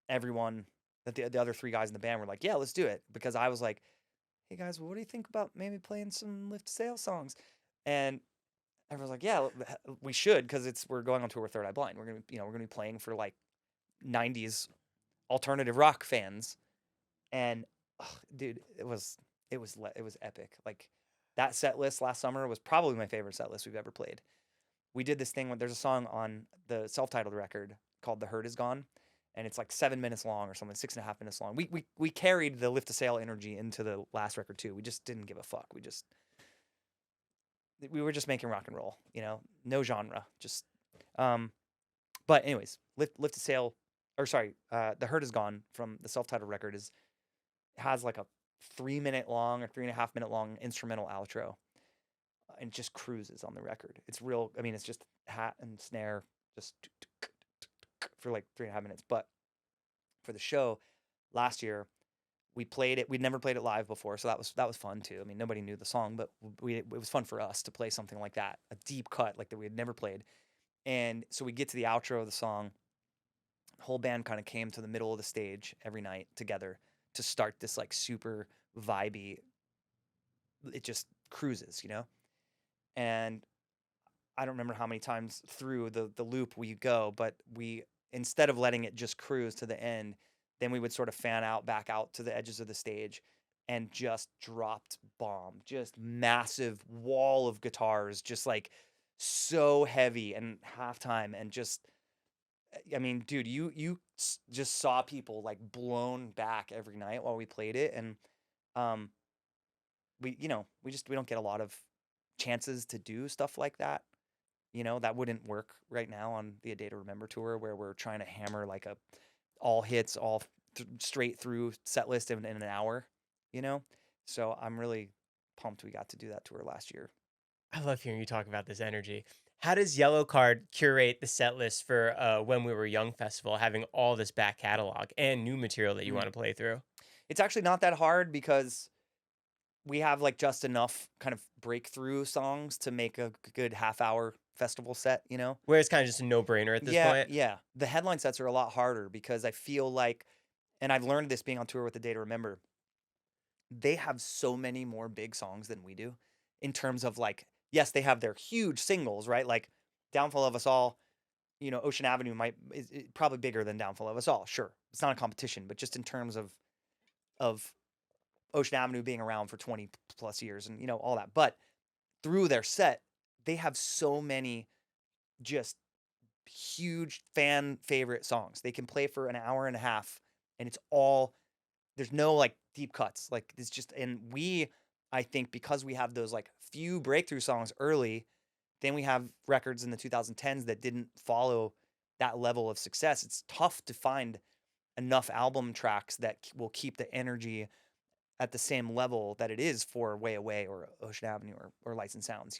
everyone, that the other three guys in the band were like, yeah, let's do it. Because I was like, hey guys, what do you think about maybe playing some Lift Sail songs? And everyone's like, yeah, we should, because we're going on tour with Third Eye Blind. We're gonna be playing for like 90s alternative rock fans. And ugh, dude, it was epic. Like that set list last summer was probably my favorite set list we've ever played. We did this thing when there's a song on the self-titled record called "The Hurt Is Gone," and it's like 7 minutes long or something, 6.5 minutes long. We carried the Lift to Sail energy into the last record too. We just didn't give a fuck. We were just making rock and roll, you know, no genre, just um. But anyways, Lift to Sail, or sorry, "The Hurt Is Gone" from the self-titled record has like a 3 minute long or 3.5 minute long instrumental outro, and it just cruises on the record. It's real. I mean, it's just hat and snare, just for like 3.5 minutes. But for the show last year, we played it. We'd never played it live before, so that was fun too. I mean, nobody knew the song, but it was fun for us to play something like that, a deep cut like that we had never played. And so we get to the outro of the song. The whole band kind of came to the middle of the stage every night together to start this like super vibey. It just cruises, you know. And I don't remember how many times through the loop we go, but we, instead of letting it just cruise to the end, then we would sort of fan out back out to the edges of the stage and just dropped bomb, just massive wall of guitars, just like so heavy, and halftime, and just, I mean, dude, just saw people like blown back every night while we played it. And um we don't get a lot of chances to do stuff like that. You know, that wouldn't work right now on the A Day to Remember tour, where we're trying to hammer like a all hits, all straight through set list in an hour, you know? So I'm really pumped we got to do that tour last year. I love hearing you talk about this energy. How does Yellow Card curate the set list for When We Were Young festival, having all this back catalog and new material that you want Mm. to play through? It's actually not that hard because we have like just enough kind of breakthrough songs to make a good half-hour festival set, you know? Where it's kind of just a no-brainer at this Yeah, point? yeah. The headline sets are a lot harder because I feel like, and I've learned this being on tour with The Day to Remember, they have so many more big songs than we do in terms of like, yes, they have their huge singles, right? Like Downfall of Us All, you know, Ocean Avenue is probably bigger than Downfall of Us All. Sure. It's not a competition, but just in terms of of Ocean Avenue being around for 20 plus years and, all that. But through their set, they have so many just huge fan favorite songs. They can play for an hour and a half and there's no like deep cuts. Like it's just, and I think because we have those like few breakthrough songs early, then we have records in the 2010s that didn't follow that level of success. It's tough to find enough album tracks that will keep the energy at the same level that it is for Way Away or Ocean Avenue or Lights and Sounds,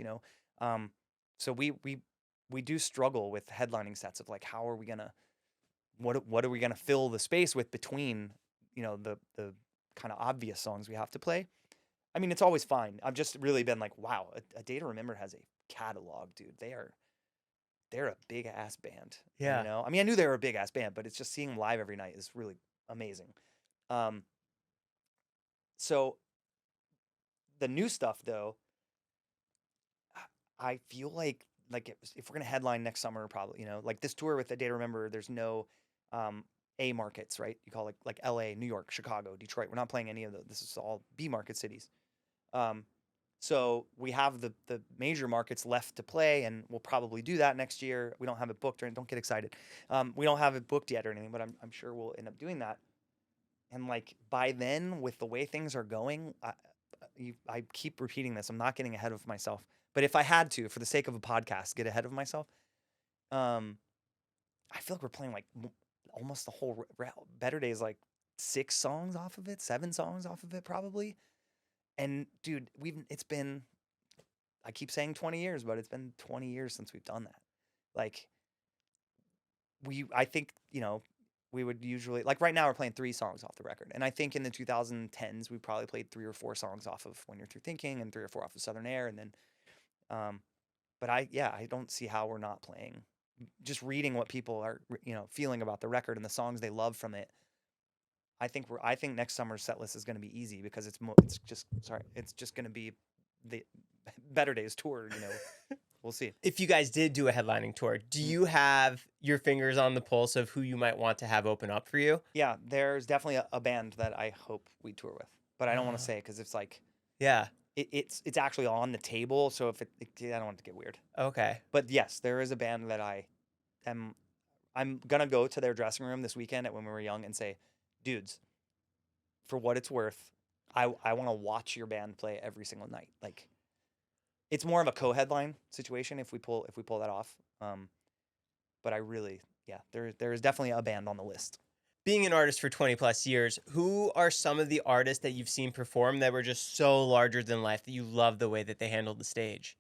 So we do struggle with headlining sets of like, how are we gonna, what are we gonna fill the space with between, the kind of obvious songs we have to play. I mean, it's always fine. I've just really been like, wow, a Day to Remember has a catalog, dude. They're a big ass band. Yeah. I mean, I knew they were a big ass band, but it's just seeing them live every night is really amazing. So the new stuff though, I feel like if we're gonna headline next summer, probably, like this tour with A Day to Remember, there's no A markets, right? You call it like LA, New York, Chicago, Detroit. We're not playing any of those. This is all B market cities. So we have the major markets left to play, and we'll probably do that next year. We don't have it booked, or don't get excited. We don't have it booked yet or anything, but I'm sure we'll end up doing that. And like by then, with the way things are going, I keep repeating this. I'm not getting ahead of myself, but if I had to, for the sake of a podcast, get ahead of myself, I feel like we're playing like almost the whole Better Days, like 6 songs off of it, 7 songs off of it, probably. And dude, it's been, I keep saying 20 years, but it's been 20 years since we've done that. Like I think, we would usually, like right now we're playing 3 songs off the record. And I think in the 2010s, we probably played 3 or 4 songs off of When You're Through Thinking and 3 or 4 off of Southern Air. And then, but I don't see how we're not playing. Just reading what people are, feeling about the record and the songs they love from it. I think next summer's set list is going to be easy because it's just going to be the Better Days tour, We'll see. If you guys did do a headlining tour, do you have your fingers on the pulse of who you might want to have open up for you? Yeah, there's definitely a band that I hope we tour with, but I don't want to say because it's like, yeah, it's actually on the table. So if I don't want it to get weird. Okay. But yes, there is a band that I'm gonna go to their dressing room this weekend when we were young and say, dudes, for what it's worth, I want to watch your band play every single night. Like, it's more of a co-headline situation if we pull that off. But I really, there is definitely a band on the list. Being an artist for 20 plus years, who are some of the artists that you've seen perform that were just so larger than life that you love the way that they handled the stage?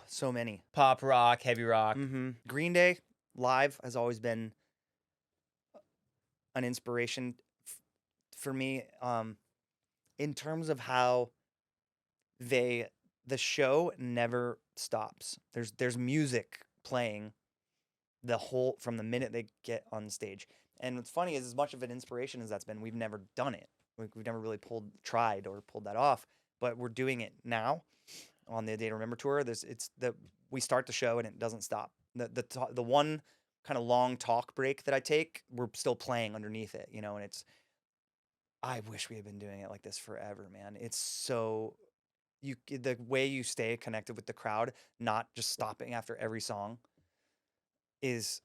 So many. Pop rock, heavy rock. Mm-hmm. Green Day live has always been an inspiration for me, in terms of how the show never stops. There's music playing from the minute they get on stage. And what's funny is, as much of an inspiration as that's been, we've never done it. We've never really tried or pulled that off, but we're doing it now on the Day to Remember tour. We start the show and it doesn't stop. The one kind of long talk break that I take, we're still playing underneath it, and I wish we had been doing it like this forever, man. It's so, the way you stay connected with the crowd, not just stopping after every song, is,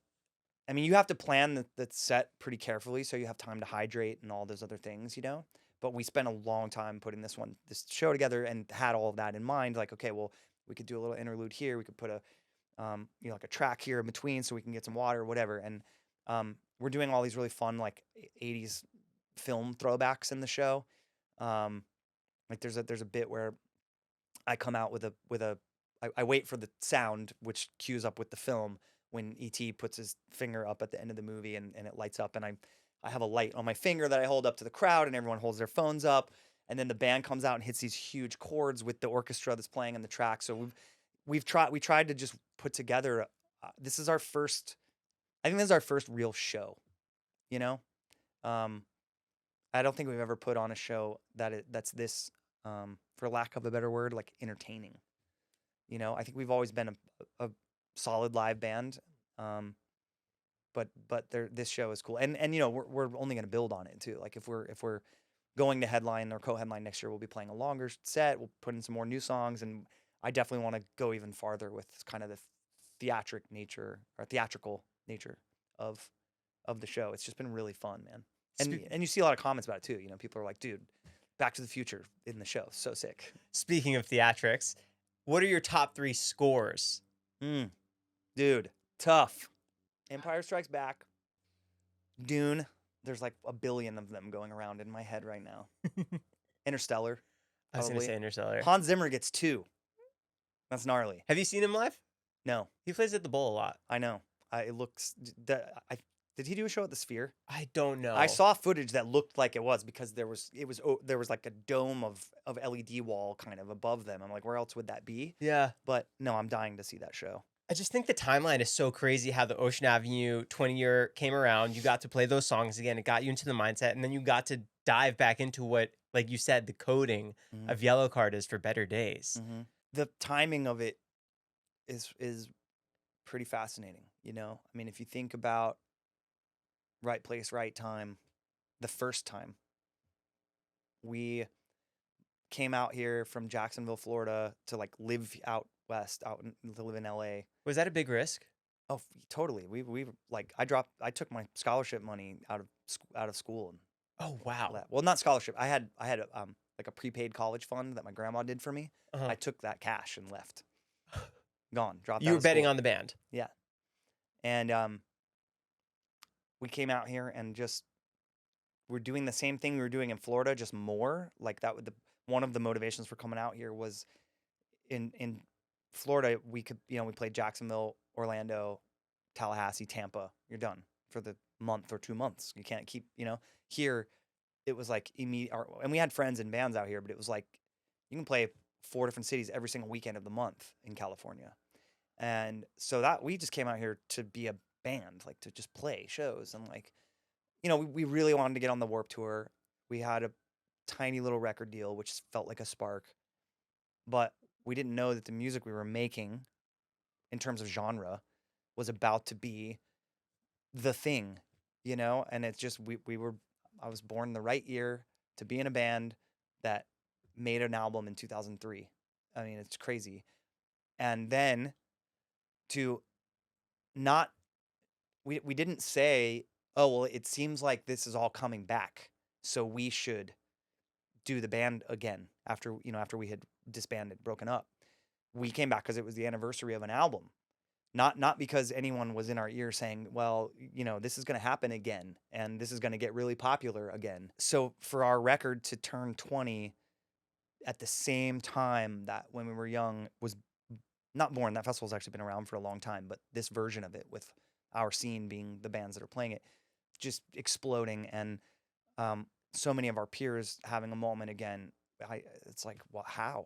I mean, you have to plan the set pretty carefully so you have time to hydrate and all those other things, But we spent a long time putting this show together and had all of that in mind. Like, okay, well, we could do a little interlude here. We could put like a track here in between so we can get some water or whatever. And we're doing all these really fun like 80s film throwbacks in the show. Like there's a bit where I come out I wait for the sound which cues up with the film when E.T. puts his finger up at the end of the movie and it lights up, and I have a light on my finger that I hold up to the crowd, and everyone holds their phones up, and then the band comes out and hits these huge chords with the orchestra that's playing on the track. So we tried to just put together, I think this is our first real show, I don't think we've ever put on a show that's this, for lack of a better word, like entertaining. I think we've always been a solid live band, but this show is cool, and we're only going to build on it too. Like if we're going to headline or co-headline next year, we'll be playing a longer set. We'll put in some more new songs, and I definitely want to go even farther with kind of the theatrical nature of the show. It's just been really fun, man. And you see a lot of comments about it too. You know, people are like, "Dude, Back to the Future in the show, so sick." Speaking of theatrics, what are your top 3 scores? Dude, tough. Empire Strikes Back, Dune. There's like a billion of them going around in my head right now. Interstellar. I was going to Probably. say Interstellar. Hans Zimmer gets 2. That's gnarly. Have you seen him live? No, He plays at the Bowl a lot. I know. It looks. Did he do a show at the Sphere? I don't know. I saw footage that looked like it was because there was like a dome of LED wall kind of above them. I'm like, where else would that be? Yeah. But no, I'm dying to see that show. I just think the timeline is so crazy how the Ocean Avenue 20-year came around. You got to play those songs again. It got you into the mindset. And then you got to dive back into what, like you said, the coding of Yellowcard is for better days. The timing of it is pretty fascinating. You know, I mean, if you think about right place, right time, the first time we came out here from Jacksonville, Florida to like live out west, to live in LA. Was that a big risk? Oh, totally. We like I took my scholarship money out of school. And Oh, wow. well, not scholarship. I had like a prepaid college fund that my grandma did for me. I took that cash and left. Gone. Dropped out. You were of betting school. on the band. Yeah. And we came out here and just we're doing the same thing we were doing in Florida, just more. Like that would one of the motivations for coming out here was in Florida, we could, we played Jacksonville, Orlando, Tallahassee, Tampa. You're done for the month or 2 months. You can't keep, here it was like immediate. And we had friends and bands out here, but it was like you can play 4 different cities every single weekend of the month in California. And so that we just came out here to be a band, like to just play shows. And like, we really wanted to get on the Warped Tour. We had a tiny little record deal, which felt like a spark, but we didn't know that the music we were making in terms of genre was about to be the thing, and it's just, I was born the right year to be in a band that made an album in 2003. I mean, it's crazy. And then to not, we didn't say, oh, well, it seems like this is all coming back, so we should do the band again after we had disbanded, broken up. We came back because it was the anniversary of an album, not because anyone was in our ear saying, well, this is going to happen again and this is going to get really popular again. So for our record to turn 20 at the same time that When We Were Young was not born, that festival's actually been around for a long time, but this version of it with our scene being the bands that are playing it, just exploding, and so many of our peers having a moment again. It's like, well, how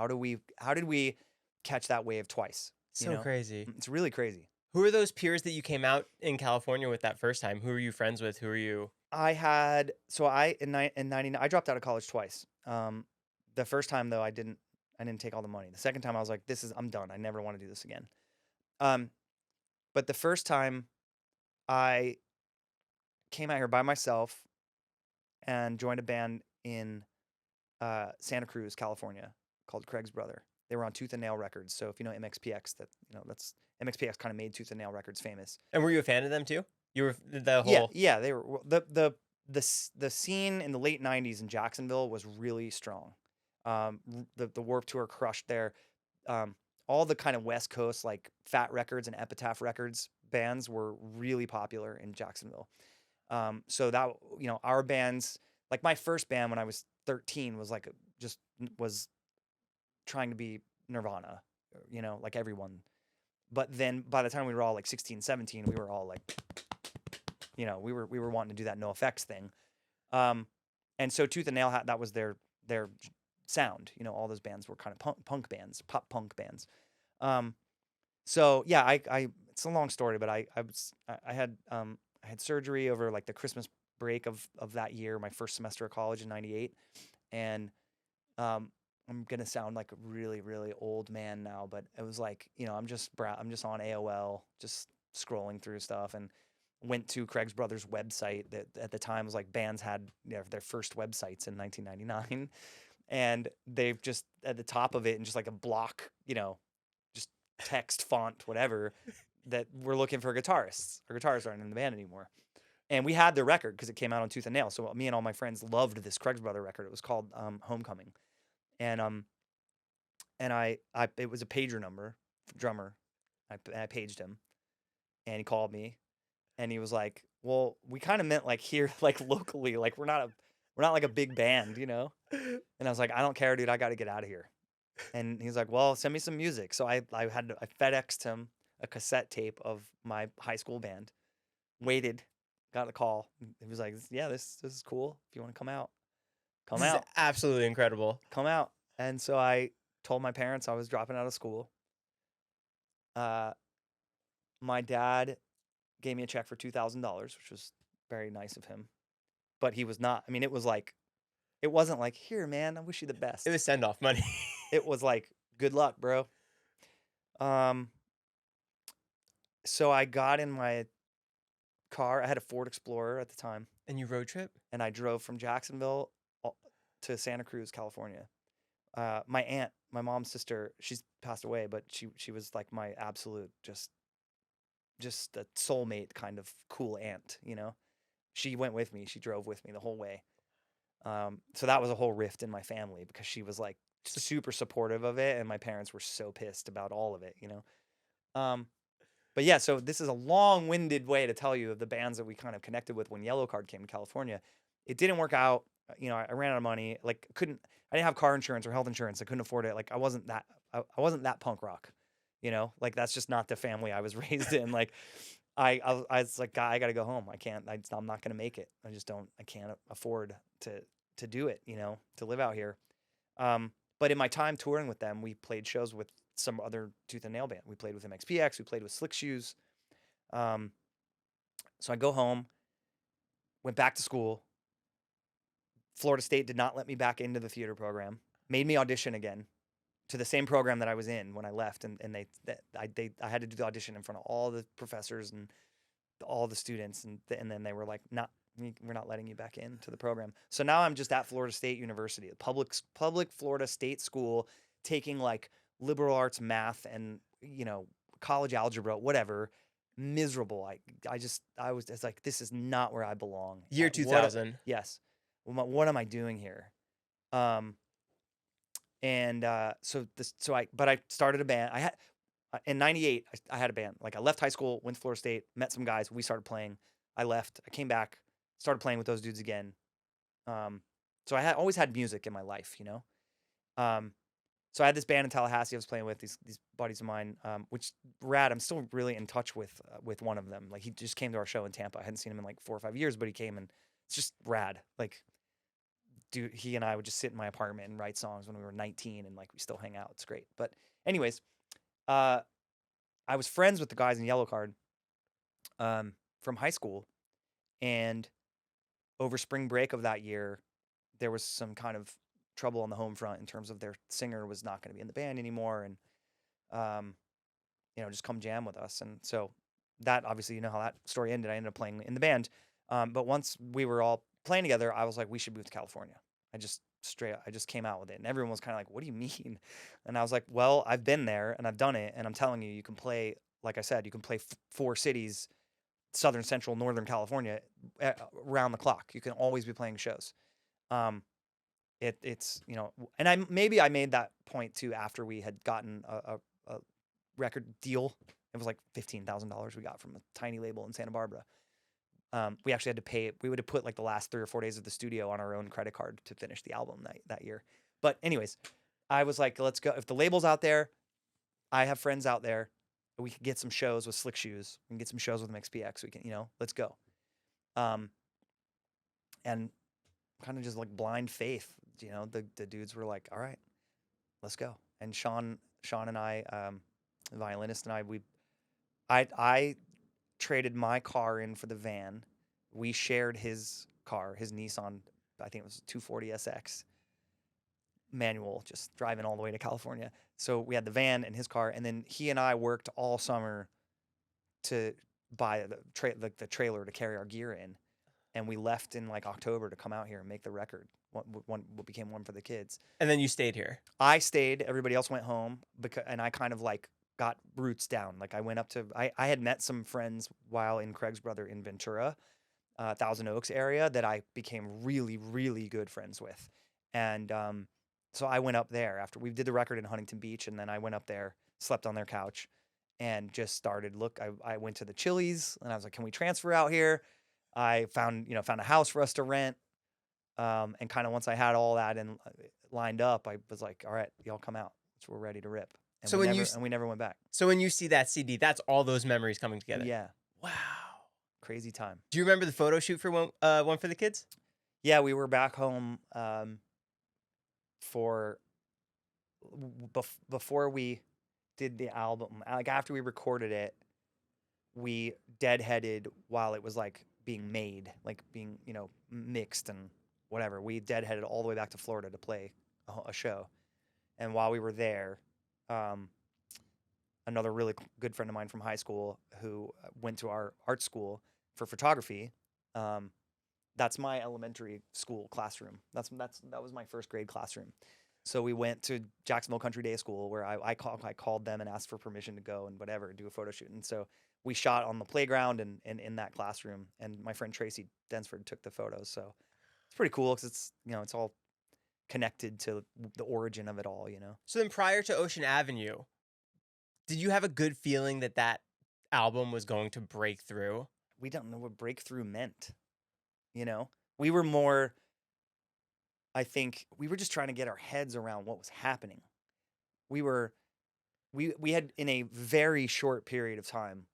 did we catch that wave twice? So crazy. It's really crazy. Who are those peers that you came out in California with that first time? Who are you friends with? Who are you? In 99, I dropped out of college twice. The first time though, I didn't take all the money. The second time I was like, I'm done. I never want to do this again. But the first time I came out here by myself and joined a band in Santa Cruz, California, called Craig's Brother. They were on Tooth and Nail Records. So if you know MXPX, that's MXPX kind of made Tooth and Nail Records famous. And were you a fan of them too? You were the whole yeah. They were the scene in the late '90s in Jacksonville was really strong. The Warped Tour crushed there. All the kind of West Coast like Fat Records and Epitaph Records bands were really popular in Jacksonville. So that our bands, like my first band when I was 13 was like was trying to be Nirvana, like everyone. But then by the time we were all like 16, 17, we were all like, we were wanting to do that NoFX thing. And so Tooth and Nail that was their sound. All those bands were kind of punk bands, pop punk bands. So yeah, it's a long story, but I had surgery over like the Christmas break of that year, my first semester of college in '98, and I'm gonna sound like a really, really old man now, but it was like, I'm just on AOL, just scrolling through stuff, and went to Craig's Brothers website that at the time was like bands had their first websites in 1999. And they've just at the top of it and just like a block, just text font, whatever, that we're looking for guitarists. Our guitarists aren't in the band anymore. And we had their record because it came out on Tooth and Nail. So me and all my friends loved this Craig's Brother record. It was called Homecoming. And it was a pager number, drummer. I paged him and he called me and he was like, well, we kind of meant like here, like locally, like we're not like a big band, And I was like, I don't care, dude. I got to get out of here. And he's like, well, send me some music. So I FedExed him a cassette tape of my high school band, waited, got a call. He was like, yeah, this is cool. If you want to come out, come This is out, absolutely incredible. come out. And so I told my parents I was dropping out of school. My dad gave me a check for $2,000, which was very nice of him. But he was not, I mean, it wasn't like, here, man, I wish you the best. It was send-off money. It was like, good luck, bro. So I got in my car. I had a Ford Explorer at the time. And you road trip? And I drove from Jacksonville to Santa Cruz, California. My aunt, my mom's sister, she's passed away, but she was like my absolute just a soulmate kind of cool aunt, She went with me. She drove with me the whole way. So that was a whole rift in my family because she was like super supportive of it, and my parents were so pissed about all of it, But yeah, so this is a long-winded way to tell you of the bands that we kind of connected with when Yellowcard came to California. It didn't work out. I ran out of money. Like I didn't have car insurance or health insurance. I couldn't afford it. Like I wasn't that punk rock, like that's just not the family I was raised in. Like I was like, I got to go home. I can't, I'm not going to make it. I can't afford to do it, to live out here. But in my time touring with them, we played shows with some other Tooth and Nail band. We played with MXPX. We played with Slick Shoes. So I go home, went back to school. Florida State did not let me back into the theater program, made me audition again to the same program that I was in when I left. And I had to do the audition in front of all the professors and all the students. And then they were like, we're not letting you back into the program. So now I'm just at Florida State University, a public Florida State school, taking like liberal arts math and, college algebra, whatever. Miserable. It's like, this is not where I belong. Year 2000. Yes. What am I doing here? But I started a band. I had, in 98, I had a band. Like I left high school, went to Florida State, met some guys. We started playing. I left. I came back, started playing with those dudes again. So I always had music in my life, So I had this band in Tallahassee I was playing with, these buddies of mine, which rad. I'm still really in touch with one of them. Like he just came to our show in Tampa. I hadn't seen him in like 4 or 5 years, but he came and it's just rad. Like, dude, he and I would just sit in my apartment and write songs when we were 19 and like we still hang out. It's great. But anyways, I was friends with the guys in Yellowcard from high school, and over spring break of that year, there was some kind of trouble on the home front in terms of their singer was not going to be in the band anymore, and just come jam with us. And so that obviously, how that story ended. I ended up playing in the band, but once we were all playing together, I was like, we should move to California. I just came out with it, and everyone was kind of like, what do you mean? And I was like, well, I've been there and I've done it, and I'm telling you, you can play, like I said, you can play 4 cities, Southern, Central, Northern California, around the clock. You can always be playing shows. It's and I made that point too after we had gotten a record deal. It was like $15,000 we got from a tiny label in Santa Barbara. We actually had to pay. We would have put like the last 3 or 4 days of the studio on our own credit card to finish the album that year. But anyways, I was like, let's go. If the label's out there, I have friends out there. We can get some shows with Slick Shoes. We can get some shows with MXPX. We can, let's go. And kind of just like blind faith, the dudes were like, all right, let's go. And Sean and I, the violinist and I traded my car in for the van. We shared his car, his Nissan, I think it was a 240 SX manual, just driving all the way to California. So we had the van and his car, and then he and I worked all summer to buy the trailer to carry our gear in, and we left in like October to come out here and make the record. What became One for the Kids. And then you stayed here. I stayed. Everybody else went home and I kind of like got roots down. Like I went up to I had met some friends while in Craig's Brother in Ventura, Thousand Oaks area that I became really, really good friends with. And so I went up there after we did the record in Huntington Beach, and then I went up there, slept on their couch, and just started I went to the Chili's and I was like, can we transfer out here? I found a house for us to rent. And kind of once I had all that lined up, I was like, all right, y'all come out. So we're ready to rip. And So we never went back. So when you see that CD, that's all those memories coming together. Yeah. Wow. Crazy time. Do you remember the photo shoot for One for the Kids? Yeah, we were back home for before we did the album. Like after we recorded it, we deadheaded while it was like being made, like being, mixed and whatever. We deadheaded all the way back to Florida to play a show. And while we were there, another really good friend of mine from high school who went to our art school for photography, that's my elementary school classroom. That was my first grade classroom. So we went to Jacksonville Country Day School where I called them and asked for permission to go and whatever, do a photo shoot. And so we shot on the playground and in that classroom. And my friend Tracy Densford took the photos. So it's pretty cool because it's all connected to the origin of it all, So then prior to Ocean Avenue, did you have a good feeling that album was going to break through? We don't know what breakthrough meant. We were more, I think we were just trying to get our heads around what was happening. We had in a very short period of time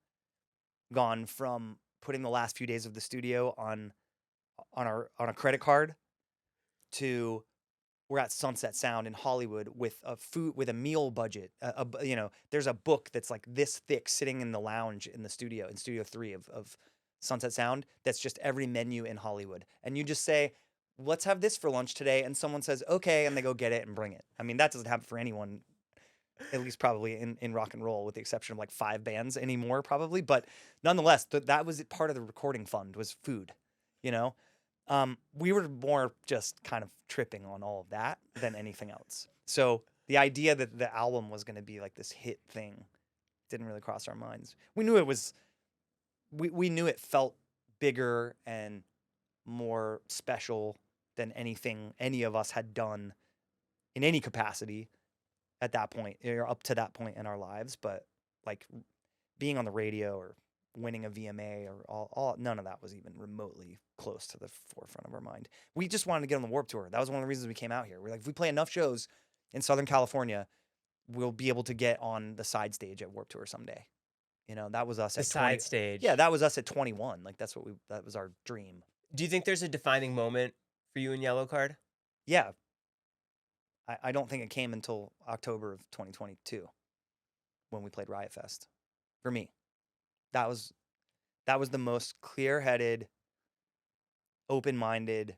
gone from putting the last few days of the studio on a credit card to we're at Sunset Sound in Hollywood with a meal budget. There's a book that's like this thick sitting in the lounge in Studio 3 of Sunset Sound. That's just every menu in Hollywood. And you just say, let's have this for lunch today. And someone says, okay. And they go get it and bring it. I mean, that doesn't happen for anyone, at least probably in rock and roll, with the exception of like 5 bands anymore, probably. But nonetheless, that was part of the recording fund was food, we were more just kind of tripping on all of that than anything else. So the idea that the album was going to be like this hit thing didn't really cross our minds. We knew it was, we knew it felt bigger and more special than anything any of us had done in any capacity at that point, or up to that point in our lives. But like being on the radio or winning a VMA or all none of that was even remotely close to the forefront of our mind. We just wanted to get on the Warped Tour. That was one of the reasons we came out here. We're like, if we play enough shows in Southern California, we'll be able to get on the side stage at Warped Tour someday. That was us The at side stage. Yeah, that was us at 21. Like that was our dream. Do you think there's a defining moment for you in Yellowcard? Yeah. I don't think it came until October of 2022 when we played Riot Fest. For me. That was the most clear-headed, open-minded,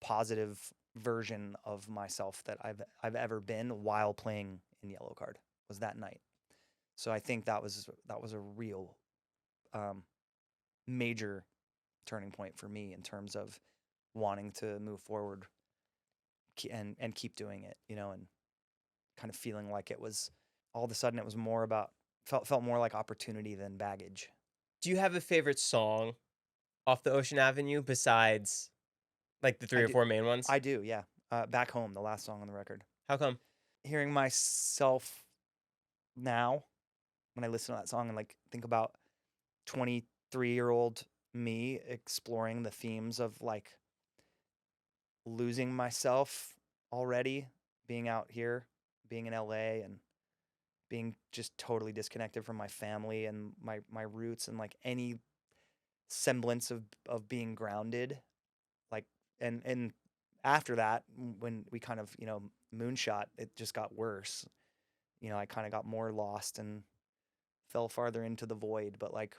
positive version of myself that I've ever been while playing in Yellowcard. Was that night. So I think that was a real major turning point for me in terms of wanting to move forward and keep doing it, and kind of feeling like it was all of a sudden it was more about felt more like opportunity than baggage. Do you have a favorite song off the Ocean Avenue besides like the 3 or 4 main ones? I do, yeah. Back Home, the last song on the record. How come? Hearing myself now when I listen to that song and like think about 23-year-old me exploring the themes of like losing myself already, being out here, being in LA and being just totally disconnected from my family and my roots and like any semblance of being grounded. Like, and after that, when we kind of, moonshot, it just got worse. I kind of got more lost and fell farther into the void. But like,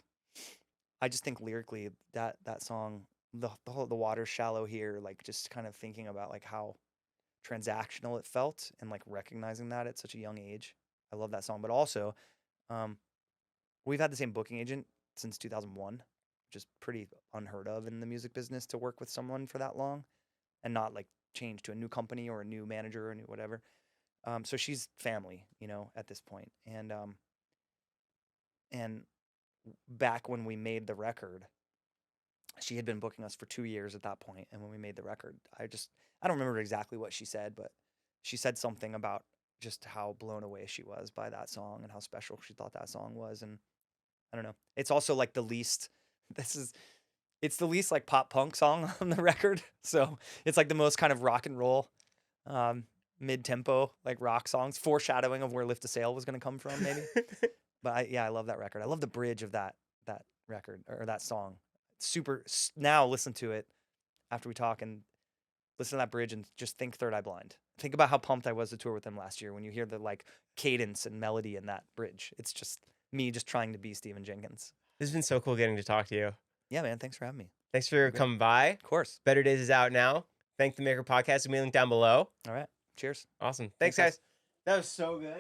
I just think lyrically that song, the water's shallow here, like just kind of thinking about like how transactional it felt and like recognizing that at such a young age. I love that song. But also, we've had the same booking agent since 2001, which is pretty unheard of in the music business to work with someone for that long and not like change to a new company or a new manager or a new whatever. So she's family, at this point. And back when we made the record, she had been booking us for 2 years at that point. And when we made the record, I don't remember exactly what she said, but she said something about just how blown away she was by that song and how special she thought that song was. And I don't know. It's also like it's the least like pop punk song on the record. So it's like the most kind of rock and roll, mid tempo, like rock songs, foreshadowing of where Lift a Sail was going to come from, maybe. But I love that record. I love the bridge of that record or that song. Super. Now listen to it after we talk and listen to that bridge and just think Third Eye Blind. Think about how pumped I was to tour with them last year when you hear the like cadence and melody in that bridge. It's just me just trying to be Stephen Jenkins. This has been so cool getting to talk to you. Yeah, man. Thanks for having me. Thanks for coming by. Of course. Better Days is out now. Thank the Maker Podcast. We'll be link down below. All right. Cheers. Awesome. Thanks, guys. That was so good.